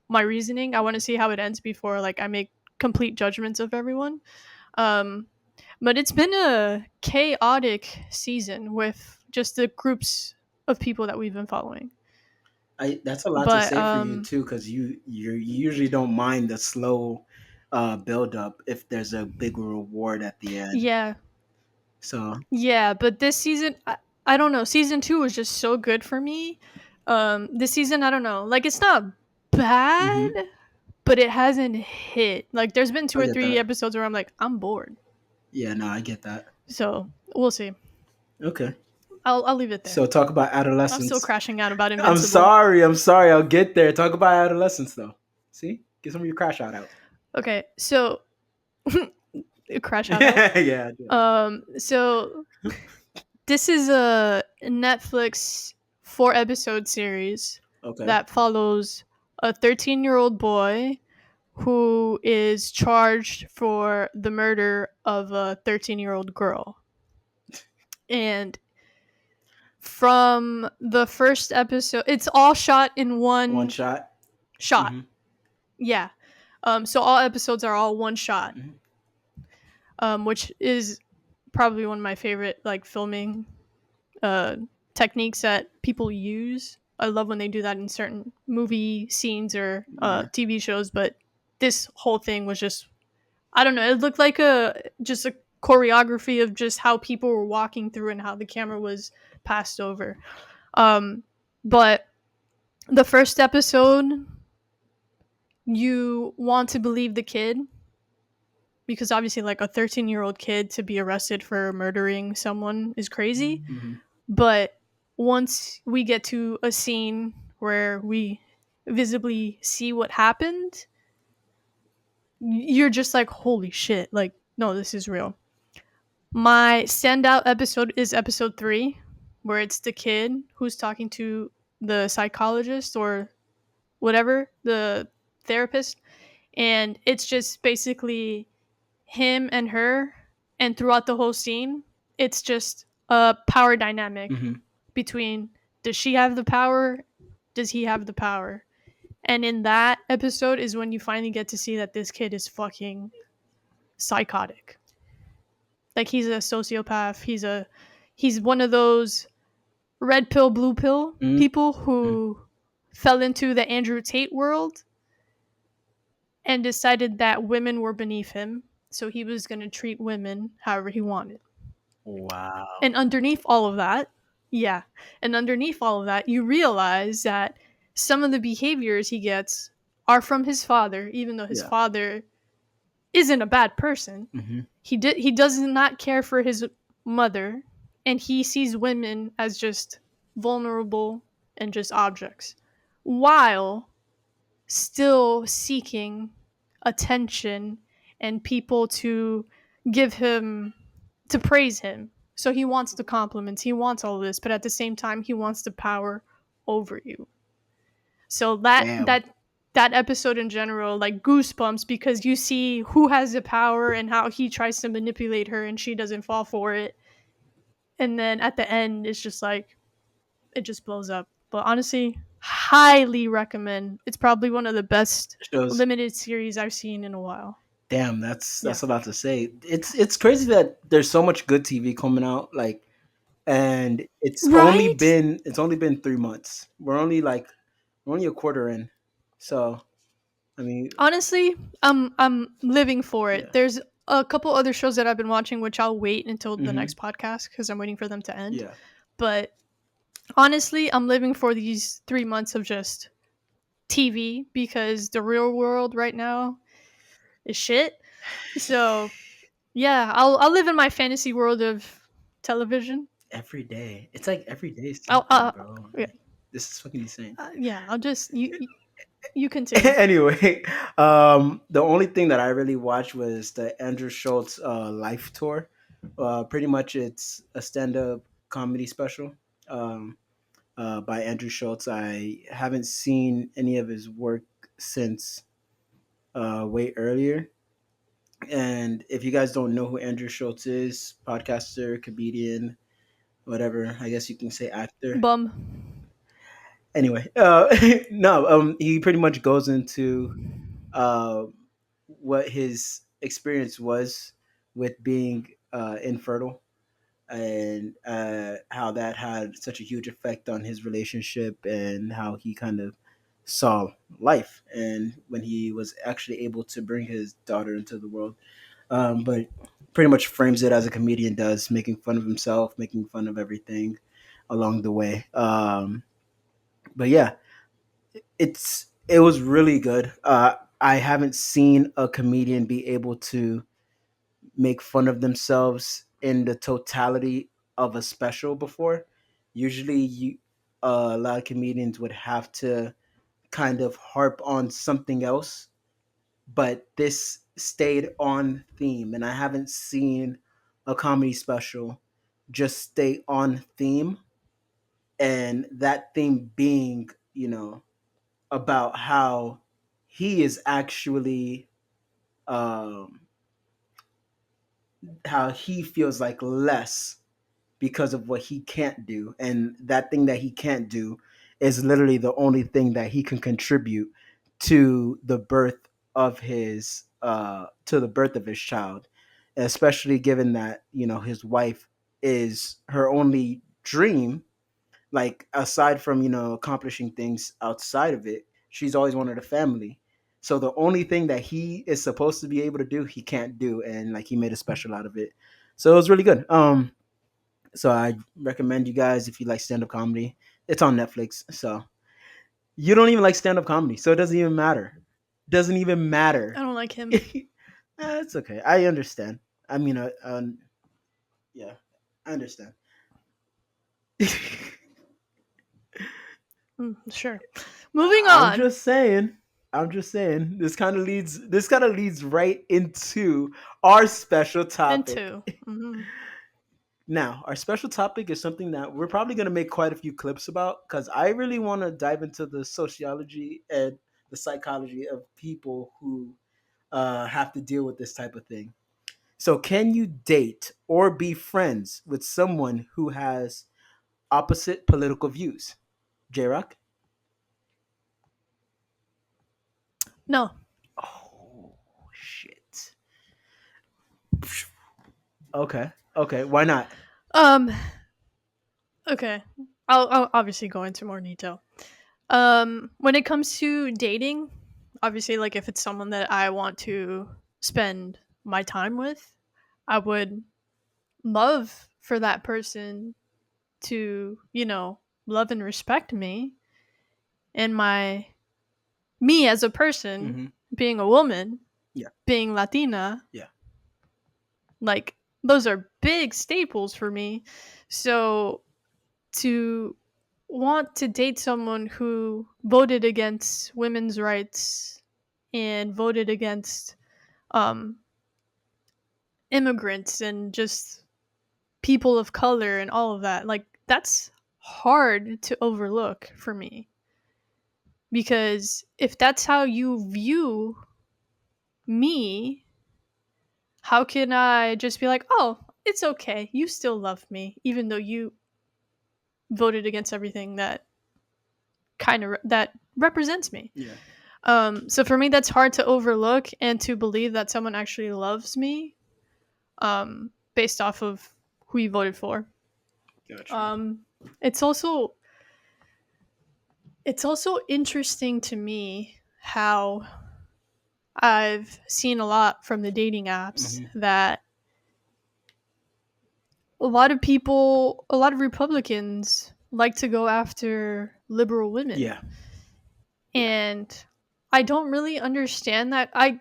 B: my reasoning. I want to see how it ends before like I make complete judgments of everyone. Um, but it's been a chaotic season with just the groups of people that we've been following.
A: I That's a lot to
B: But
A: say for you too, because you usually don't mind the slow build up if there's a big reward at the end.
B: yeah,
A: So
B: yeah. But this season, I don't know. Season 2 was just so good for me. This season, I don't know. Like it's not bad,
A: hmm
B: but it hasn't hit. Like there's been two
A: I
B: or
A: get
B: three
A: that.
B: episodes where I'm like, I'm bored.
A: Yeah, no, I get that.
B: So we'll see.
A: Okay.
B: I'll leave it there.
A: So talk about
B: I'm still
A: adolescence.
B: crashing out about
A: I'm
B: Invincible.
A: sorry. I'm sorry. I'll get there. Talk about adolescence though. See, get some of your crash out.
B: Okay, so crash out out.
A: Yeah. I do.
B: So this is a Netflix 4 episode series
A: Okay.
B: that follows a 13-year-old boy who is charged for the murder of a 13-year-old girl. And from the first episode, it's all shot in
A: One
B: one
A: shot.
B: shot.
A: hmm
B: Yeah. So all episodes are all one shot,
A: hmm
B: which is probably one of my favorite like filming uh, techniques that people use. I love when they do that in certain movie scenes or
A: Yeah.
B: TV shows, but this whole thing was just, I don't know, it looked like a choreography of just how people were walking through and how the camera was passed over. Um, but the first episode, you want to believe the kid because obviously like a 13-year-old kid to be arrested for murdering someone is crazy.
A: hmm
B: But once we get to a scene where we visibly see what happened, you're just like, holy shit, like, no, this is real. My standout episode is episode 3, where it's the kid who's talking to the psychologist or whatever, the therapist. And it's just basically him and her. And throughout the whole scene, it's just a power dynamic
A: hmm
B: between, does she have the power? Does he have the power? And in that episode is when you finally get to see that this kid is fucking psychotic. Like he's a sociopath. He's one of those red pill, blue pill
A: hmm
B: people who fell into the Andrew Tate world and decided that women were beneath him. So he was going to treat women however he wanted.
A: Wow.
B: And underneath all of that, yeah, and underneath all of that, you realize that some of the behaviors he gets are from his father, even though his
A: Yeah.
B: father isn't a bad person.
A: hmm
B: He does not care for his mother, and he sees women as just vulnerable and just objects, while still seeking attention and people to give him, to praise him. So he wants the compliments, he wants all of this, but at the same time he wants the power over you. So
A: Damn.
B: that episode in general, like goosebumps, because you see who has the power and how he tries to manipulate her and she doesn't fall for it. And then at the end it's just like it just blows up. But honestly, highly recommend. It's probably one of the best
A: Shows.
B: limited series I've seen in a while.
A: Damn, that's
B: Yeah.
A: that's a lot to say. It's crazy that there's so much good TV coming out, like, and
B: Right?
A: it's only been 3 months. We're only a quarter in, so I mean,
B: Honestly, I'm living for it.
A: yeah,
B: There's a couple other shows that I've been watching which I'll wait until the
A: hmm
B: next podcast because I'm waiting for them to end.
A: yeah,
B: But honestly, I'm living for these 3 months of just TV because the real world right now is shit. So yeah, I'll live in my fantasy world of television.
A: every day. It's like every day is
B: I'll
A: something, bro.
B: yeah,
A: This is fucking insane.
B: yeah. I'll just you continue.
A: Anyway, the only thing that I really watched was the Andrew Schultz life tour. Pretty much, it's a stand-up comedy special. Um, by Andrew Schultz. I haven't seen any of his work since way earlier. And if you guys don't know who Andrew Schultz is, podcaster, comedian, whatever, I guess you can say actor.
B: Bum.
A: Anyway, no, he pretty much goes into uh, what his experience was with being infertile, and how that had such a huge effect on his relationship, and how he kind of saw life, and when he was actually able to bring his daughter into the world. But pretty much frames it as a comedian does, making fun of himself, making fun of everything along the way. But yeah, it was really good. I haven't seen a comedian be able to make fun of themselves in the totality of a special before. Usually, a lot of comedians would have to kind of harp on something else, but this stayed on theme, and I haven't seen a comedy special just stay on theme, and that theme being, about how he is actually, um, how he feels like less because of what he can't do, and that thing that he can't do is literally the only thing that he can contribute to the birth of his child, especially given that his wife is her only dream. Like, aside from accomplishing things outside of it, she's always wanted a family. So the only thing that he is supposed to be able to do, he can't do, and like he made a special out of it. So it was really good. So I recommend you guys, if you like stand-up comedy. It's on Netflix. So you don't even like stand-up comedy, so it doesn't even matter. Doesn't even
B: I
A: matter.
B: don't like him.
A: It's okay. I understand. I mean, yeah, I understand.
B: Sure. Moving
A: I'm
B: on.
A: just saying. I'm just saying. This kind of leads right into our special topic.
B: Into. Hmm.
A: Now, our special topic is something that we're probably going to make quite a few clips about, because I really want to dive into the sociology and the psychology of people who have to deal with this type of thing. So, can you date or be friends with someone who has opposite political views? J-Rock?
B: No.
A: Oh, shit. Okay. Okay. Why not?
B: Um. Okay. I'll obviously go into more detail. When it comes to dating, obviously, like if it's someone that I want to spend my time with, I would love for that person to, love and respect me and me as a person,
A: Mm-hmm.
B: being a woman,
A: Yeah.
B: being Latina,
A: Yeah.
B: like those are big staples for me. So to want to date someone who voted against women's rights and voted against um, immigrants and just people of color and all of that, like that's hard to overlook for me. Because if that's how you view me, how can I just be like, oh, it's okay, you still love me, even though you voted against everything that that represents me?
A: Yeah.
B: So for me, that's hard to overlook and to believe that someone actually loves me, based off of who you voted for.
A: Gotcha.
B: Um, it's also it's also interesting to me how I've seen a lot from the dating apps
A: Mm-hmm.
B: that a lot of Republicans like to go after liberal women.
A: Yeah. Yeah.
B: And I don't really understand that. I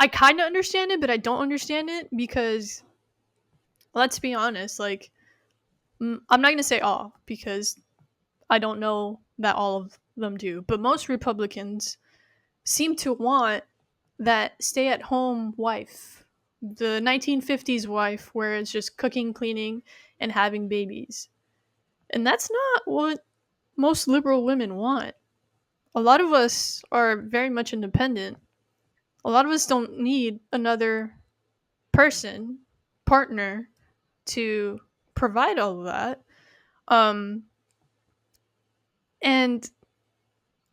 B: kind of understand it, but I don't understand it because let's be honest, like I'm not going to say all because I don't know that all of them do, but most Republicans seem to want that stay-at-home wife, the 1950s wife where it's just cooking, cleaning, and having babies. And that's not what most liberal women want. A lot of us are very much independent. A lot of us don't need another person, partner, to provide all of that. Um, and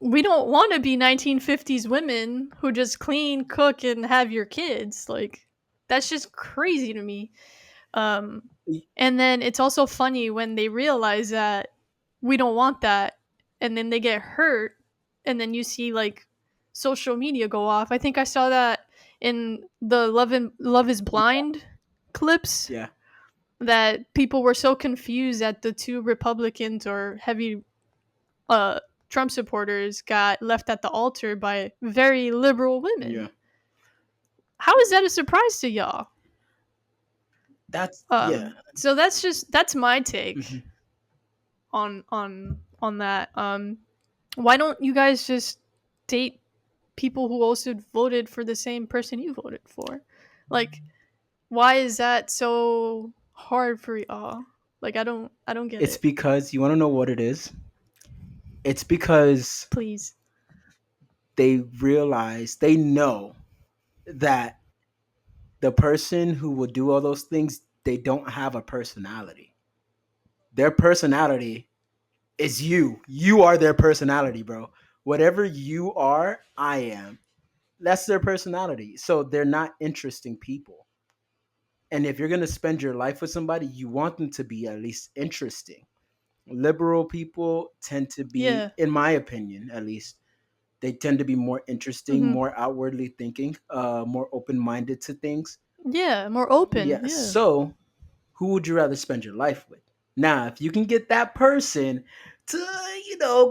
B: we don't want to be 1950s women who just clean, cook, and have your kids. Like, that's just crazy to me. Um, and then it's also funny when they realize that we don't want that, and then they get hurt, and then you see like social media go off. I think I saw that in the Love is
A: Yeah,
B: Blind clips,
A: yeah,
B: that people were so confused that the two Republicans or heavy uh, Trump supporters got left at the altar by very liberal
A: yeah.
B: women. How is that a surprise to y'all?
A: That's yeah.
B: So that's my
A: Hmm.
B: take on that. Why don't you guys just date people who also voted for the same person you voted for? Like, why is that so hard for y'all? Like, I don't get
A: It's
B: it.
A: because you want to know what it is. It's because
B: Please.
A: they know that the person who will do all those things, they don't have a personality. Their personality is you. You are their personality, bro. Whatever you are, I am. That's their personality. So they're not interesting people. And if you're going to spend your life with somebody, you want them to be at least interesting. Liberal people tend to be,
B: Yeah.
A: in my opinion, at least, they tend to be more interesting,
B: Hmm.
A: more outwardly thinking, more open minded to things.
B: Yeah. More open.
A: Yeah.
B: Yeah.
A: So who would you rather spend your life with? Now, if you can get that person to,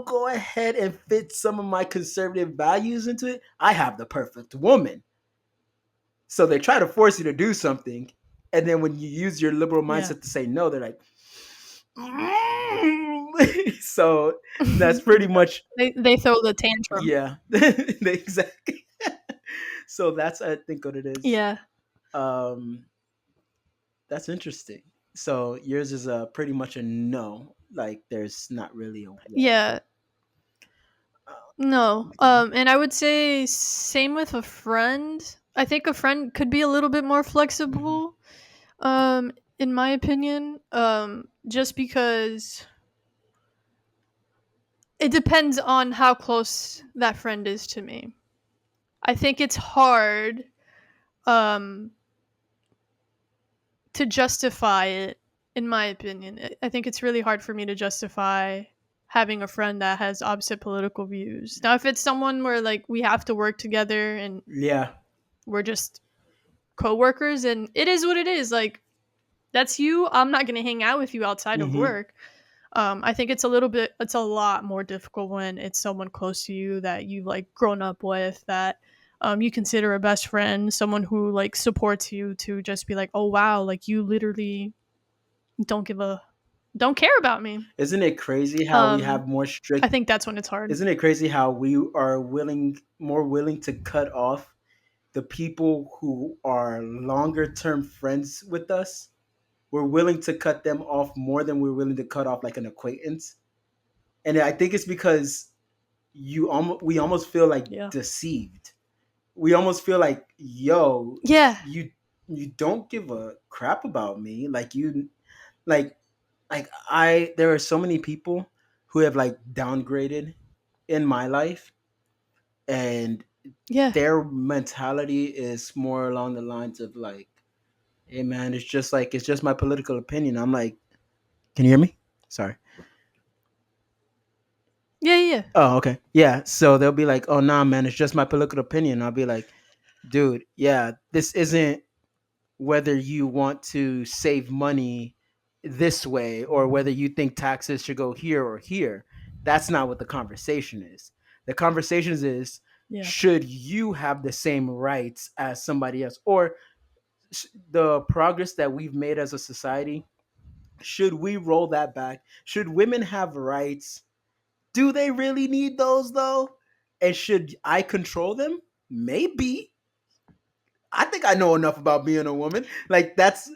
A: go ahead and fit some of my conservative values into it, I have the perfect woman. So they try to force you to do something. And then when you use your liberal
B: Yeah.
A: mindset to say no, they're like, "Mm." So that's pretty much,
B: They throw the tantrum.
A: yeah, exactly. So that's, I think, what it is.
B: Yeah.
A: Um, That's interesting. So yours is a pretty much a no. Like there's not really a why.
B: Yeah. No.
A: Okay.
B: And I would say same with a friend. I think a friend could be a little bit more
A: Hmm.
B: flexible. In my opinion, just because it depends on how close that friend is to me. I think it's hard um to justify it, in my opinion. I think it's really hard for me to justify having a friend that has opposite political views. Now, if it's someone where like we have to work together and
A: Yeah.
B: we're just coworkers, and it is what it is. Like, that's you. I'm not gonna hang out with you outside of
A: Hmm.
B: work. I think it's a lot more difficult when it's someone close to you that you've like grown up with, that you consider a best friend, someone who like supports you, to just be like, oh wow, like you literally don't give a don't care about me.
A: Isn't it crazy how we
B: Um,
A: have more
B: I
A: strict?
B: think that's when it's hard.
A: Isn't it crazy how we are more willing to cut off the people who are longer term friends with us? We're willing to cut them off more than we're willing to cut off like an acquaintance. And I think it's because we almost feel like
B: Yeah.
A: deceived. We almost feel like, yo,
B: Yeah.
A: you you don't give a crap about me. Like I there are so many people who have like downgraded in my life, and
B: Yeah.
A: their mentality is more along the lines of like, hey man, it's just my political opinion. I'm like, can you hear me? Sorry.
B: Yeah. Yeah.
A: Oh, okay. Yeah. So they'll be like, oh nah man, it's just my political opinion. I'll be like, dude, yeah, this isn't whether you want to save money this way or whether you think taxes should go here or here. That's not what the conversation is. The conversation is,
B: Yeah.
A: should you have the same rights as somebody else, or the progress that we've made as a society, should we roll that back? Should women have rights? Do they really need those though? And should I control them? Maybe. I think I know enough about being a woman. Like that's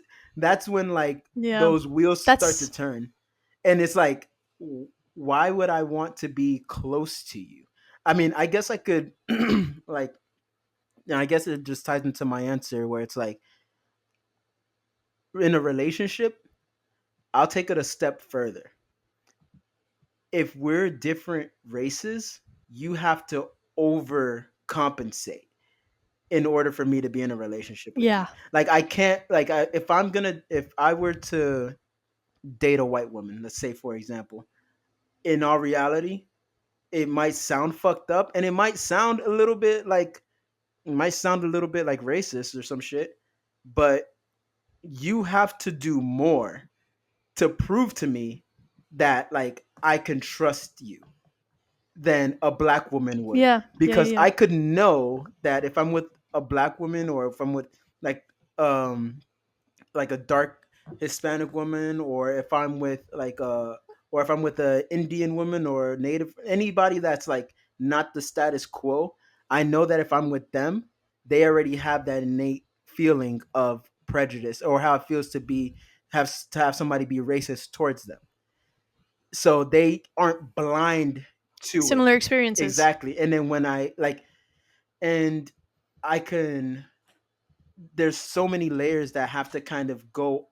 A: when like
B: Yeah.
A: those wheels start to
B: That's
A: turn. And it's like, why would I want to be close to you? I mean, I guess I could like, and I guess it just ties into my answer where it's like, in a relationship, I'll take it a step further. If we're different races, you have to overcompensate in order for me to be in a relationship with you.
B: Yeah.
A: Like I can't like if I were to date a white woman, let's say for example, in all reality, it might sound fucked up and it might sound a little bit like racist or some shit, but you have to do more to prove to me that like I can trust you than a black woman would,
B: Yeah. Yeah.
A: because
B: Yeah.
A: I could know that if I'm with a black woman or if I'm with like um like a dark Hispanic woman, or if I'm with or if I'm with a Indian woman or native anybody that's like not the status quo, I know that if I'm with them, they already have that innate feeling of prejudice or how it feels to have somebody be racist towards them. So they aren't blind to it.
B: Similar experiences.
A: Exactly. And then when I like and I can there's so many layers that have to kind of go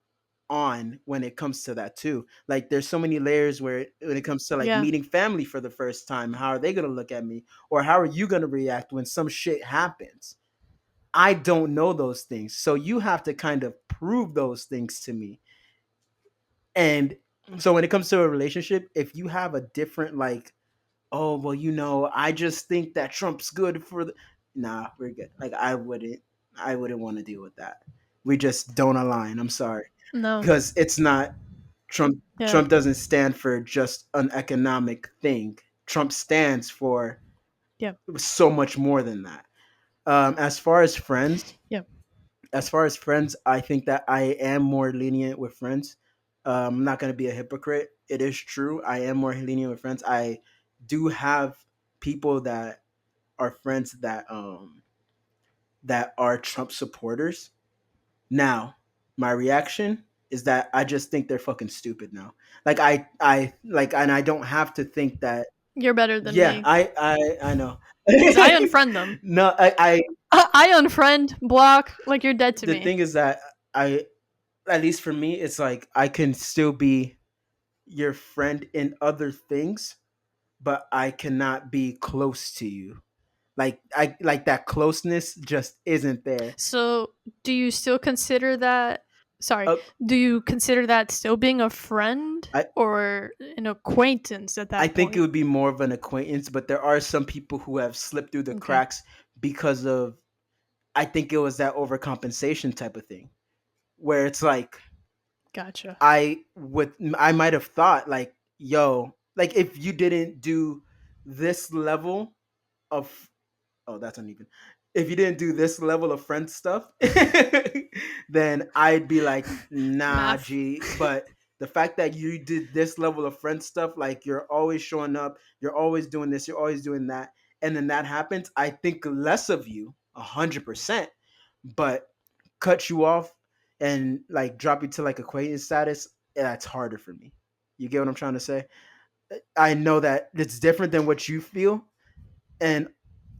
A: on when it comes to that too. Like there's so many layers where when it comes to like
B: Yeah.
A: meeting family for the first time, how are they going to look at me, or how are you going to react when some shit happens? I don't know those things. So you have to kind of prove those things to me. And so when it comes to a relationship, if you have a different like, oh well, I just think that Trump's good for the nah, we're good. Like I wouldn't want to deal with that. We just don't align. I'm sorry.
B: No.
A: Because it's not Trump.
B: Yeah.
A: Trump doesn't stand for just an economic thing. Trump stands for
B: Yeah.
A: so much more than that. As far as friends,
B: Yeah.
A: I think that I am more lenient with friends. I'm not going to be a hypocrite. It is true. I am more lenient with friends. I do have people that are friends that are Trump supporters. Now, my reaction is that I just think they're fucking stupid now. Like and I don't have to think that.
B: You're better than
A: Yeah,
B: me
A: I know.
B: because I unfriend them.
A: No, I
B: I unfriend, block, like you're dead to
A: the
B: me.
A: thing is that I at least for me, it's like I can still be your friend in other things, but I cannot be close to you. Like I like that closeness just isn't there.
B: So, do you still consider that? Sorry,
A: Uh,
B: do you consider that still being a friend
A: I
B: or an acquaintance at
A: I
B: that
A: think it
B: point?
A: would be more of an acquaintance, but there are some people who have slipped through the
B: Okay,
A: cracks because of I think it was that overcompensation type of thing where it's like
B: gotcha.
A: I might have thought like, yo, like if you didn't do this level of oh, that's uneven. If you didn't do this level of friend stuff, then I'd be like, nah,
B: Math.
A: G. But the fact that you did this level of friend stuff, like you're always showing up, you're always doing this, you're always doing that, and then that happens, I think less of you, 100%. But cut you off and like drop you to like acquaintance status, that's harder for me. You get what I'm trying to say? I know that it's different than what you feel, and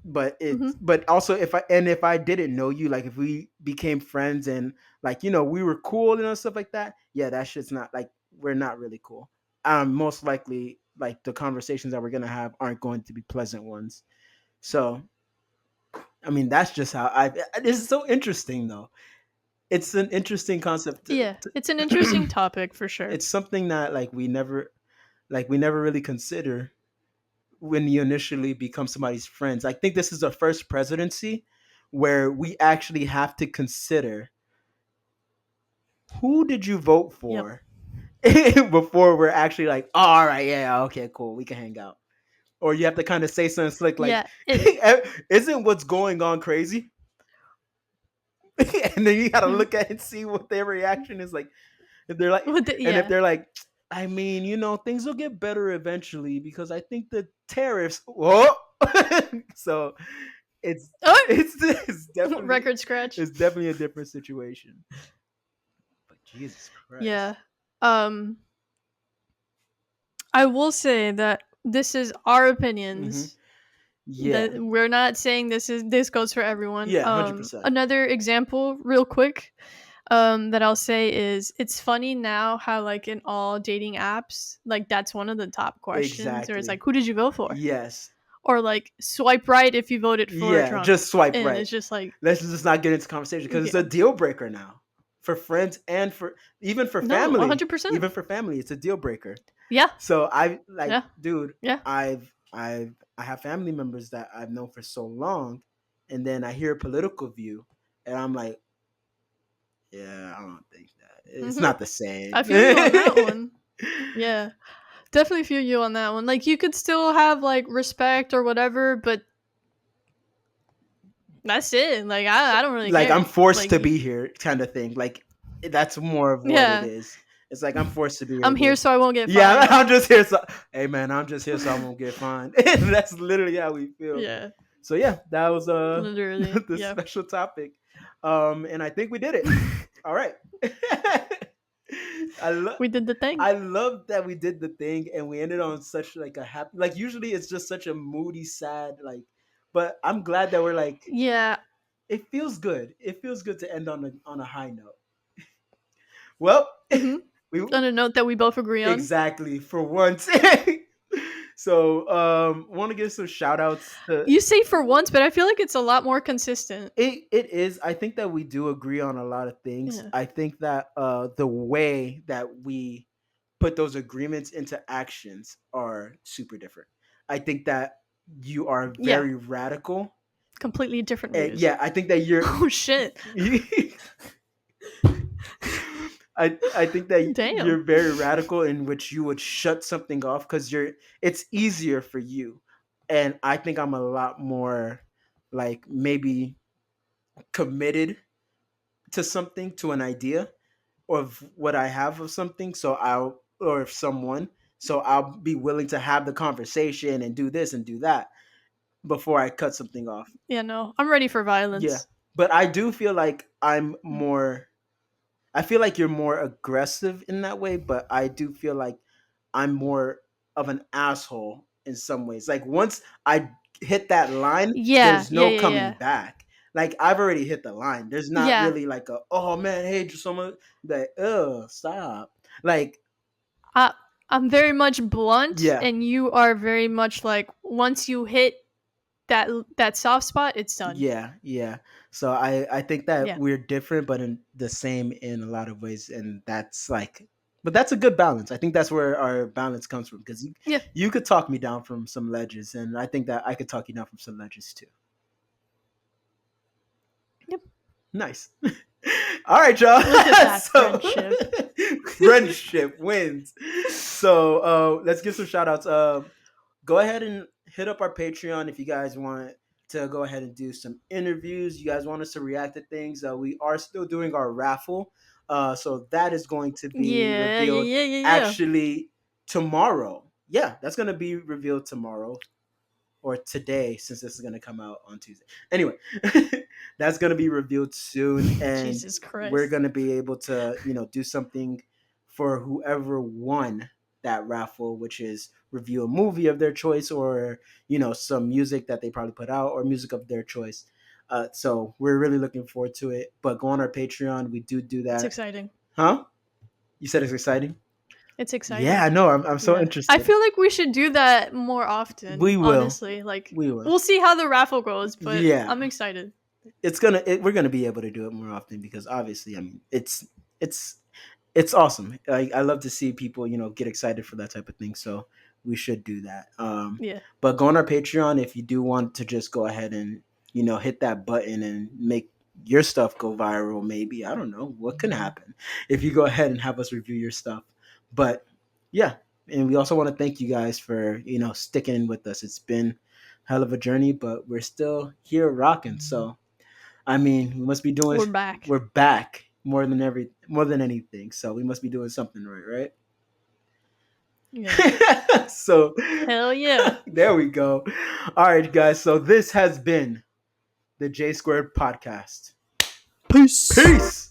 B: Hmm.
A: but also if I didn't know you, like if we became friends and like we were cool and stuff like that, yeah, that shit's not like we're not really cool. Most likely like the conversations that we're gonna have aren't going to be pleasant ones. So I mean that's just how I this is so interesting though. It's an interesting concept
B: Yeah, it's an interesting topic for sure.
A: it's something that we never really consider when you initially become somebody's friends. I think this is the first presidency where we actually have to consider who did you vote
B: Yep.
A: for before we're actually like, oh, all right, yeah, okay, cool, we can hang out. Or you have to kind of say something slick like,
B: Yeah. It.
A: isn't what's going on crazy? And then you got to
B: Hmm.
A: look at it and see what their reaction is like. If they're like, and if
B: Yeah.
A: they're like, I mean, things will get better eventually because I think the tariffs. Whoa, so it's
B: Oh!
A: it's definitely
B: Record scratch.
A: it's definitely a different situation. But Jesus Christ,
B: Yeah. Um. I will say that this is our
A: Mm-hmm.
B: opinions.
A: Yeah.
B: That we're not saying this goes for everyone.
A: Yeah. 100%.
B: Another example, real quick, that I'll say is it's funny now how like in all dating apps, like that's one of the top questions, or it's
A: Exactly.
B: like, who did you vote for?
A: Yes.
B: Or like swipe right if you voted for
A: Yeah.
B: Trump,
A: Just swipe
B: and
A: right.
B: it's just like,
A: Let's just not get into conversation because it's a
B: yeah,
A: deal breaker now for friends and for even for
B: no,
A: family.
B: 100%,
A: Even for family, it's a deal breaker.
B: yeah,
A: So I like,
B: yeah,
A: dude,
B: yeah.
A: I have family members that I've known for so long, and then I hear a political view, and I'm like, yeah, I don't think that it's
B: Hmm.
A: not the
B: I
A: same.
B: feel you on that one. Yeah, definitely feel you on that one. Like you could still have like respect or whatever, but that's it. Like I don't really
A: Like I'm
B: care.
A: forced
B: Like
A: to be here, kind of thing. Like that's more of what it
B: yeah,
A: is. It's like I'm forced to be here,
B: I'm here
A: dude.
B: so I won't get
A: Yeah,
B: fined.
A: I'm just here. So, hey man, I'm just here so I won't get fined. That's literally how we feel.
B: Yeah,
A: So yeah, that was
B: literally.
A: the
B: Yeah.
A: special topic, and I think we did it. All right. I love.
B: We did the thing.
A: I love that we did the thing and we ended on such like a happy. Like usually it's just such a moody, sad like. But I'm glad that we're like.
B: Yeah.
A: It feels good. It feels good to end on a high note. Well,
B: Mm-hmm.
A: we
B: On a note that we both agree on.
A: exactly for once. So want to give some shout outs to
B: You say for once, but I feel like it's a lot more consistent.
A: it is. I think that we do agree on a lot of things.
B: Yeah.
A: I think that the way that we put those agreements into actions are super different. I think that you are
B: Yeah.
A: very radical.
B: Completely different
A: And
B: views.
A: yeah, I think that you're
B: Oh shit.
A: I think that
B: Damn.
A: you're very radical in which you would shut something off because it's easier for you, and I think I'm a lot more like maybe committed to something, to an idea of what I have of something, so I'll or if someone, so I'll be willing to have the conversation and do this and do that before I cut something off.
B: Yeah, no. I'm ready for
A: Yeah,
B: violence.
A: but I do feel like I feel like you're more aggressive in that way, but I do feel like I'm more of an asshole in some ways. Like once I hit that line,
B: Yeah,
A: there's
B: yeah,
A: no
B: yeah,
A: coming
B: yeah.
A: back. Like I've already hit the line. There's not
B: Yeah.
A: really like a oh man, hey, just someone like stop. Like
B: I I'm very much blunt
A: yeah,
B: and you are very much like once you hit that soft spot, it's done.
A: yeah. So I think that
B: Yeah.
A: we're different, but in the same in a lot of ways, and that's like, but that's a good balance. I think that's where our balance comes from because
B: Yeah.
A: you could talk me down from some ledges, and I think that I could talk you down from some ledges too.
B: Yep.
A: Nice. All right, y'all.
B: Look at that
A: So
B: friendship.
A: friendship wins. So let's give some shout outs. Go ahead and hit up our Patreon if you guys want to go ahead and do some interviews. You guys want us to react to things. We are still doing our raffle. So that is going to be
B: Yeah, yeah,
A: revealed
B: yeah, yeah, yeah.
A: actually tomorrow. Yeah, that's going to be revealed tomorrow or today since this is going to come out on Tuesday. Anyway, that's going to be revealed soon and
B: Jesus
A: we're
B: Christ.
A: going to be able to, do something for whoever won that raffle, which is review a movie of their choice or, some music that they probably put out or music of their choice. So we're really looking forward to it, but go on our Patreon. We do
B: It's
A: that.
B: exciting.
A: Huh? You said it's exciting?
B: It's
A: Yeah,
B: exciting.
A: I know. I'm so
B: Yeah. I
A: interested.
B: feel like we should do that more often,
A: We will.
B: honestly. Like
A: We will.
B: we'll see how the raffle goes, but
A: Yeah.
B: I'm excited.
A: We're gonna be able to do it more often because obviously, I mean, it's it's awesome. I love to see people, get excited for that type of thing. So we should do that.
B: Yeah.
A: But go on our Patreon if you do want to just go ahead and hit that button and make your stuff go viral. Maybe I don't know what can happen if you go ahead and have us review your stuff. But yeah, and we also want to thank you guys for sticking with us. It's been hell of a journey, but we're still here rocking. So I mean, we must be doing.
B: We're back.
A: We're back more than anything. So we must be doing something right?
B: Yeah.
A: So
B: Hell yeah.
A: there we go. All right, guys. So this has been the Jaysquared Podcast.
B: Peace.
A: Peace.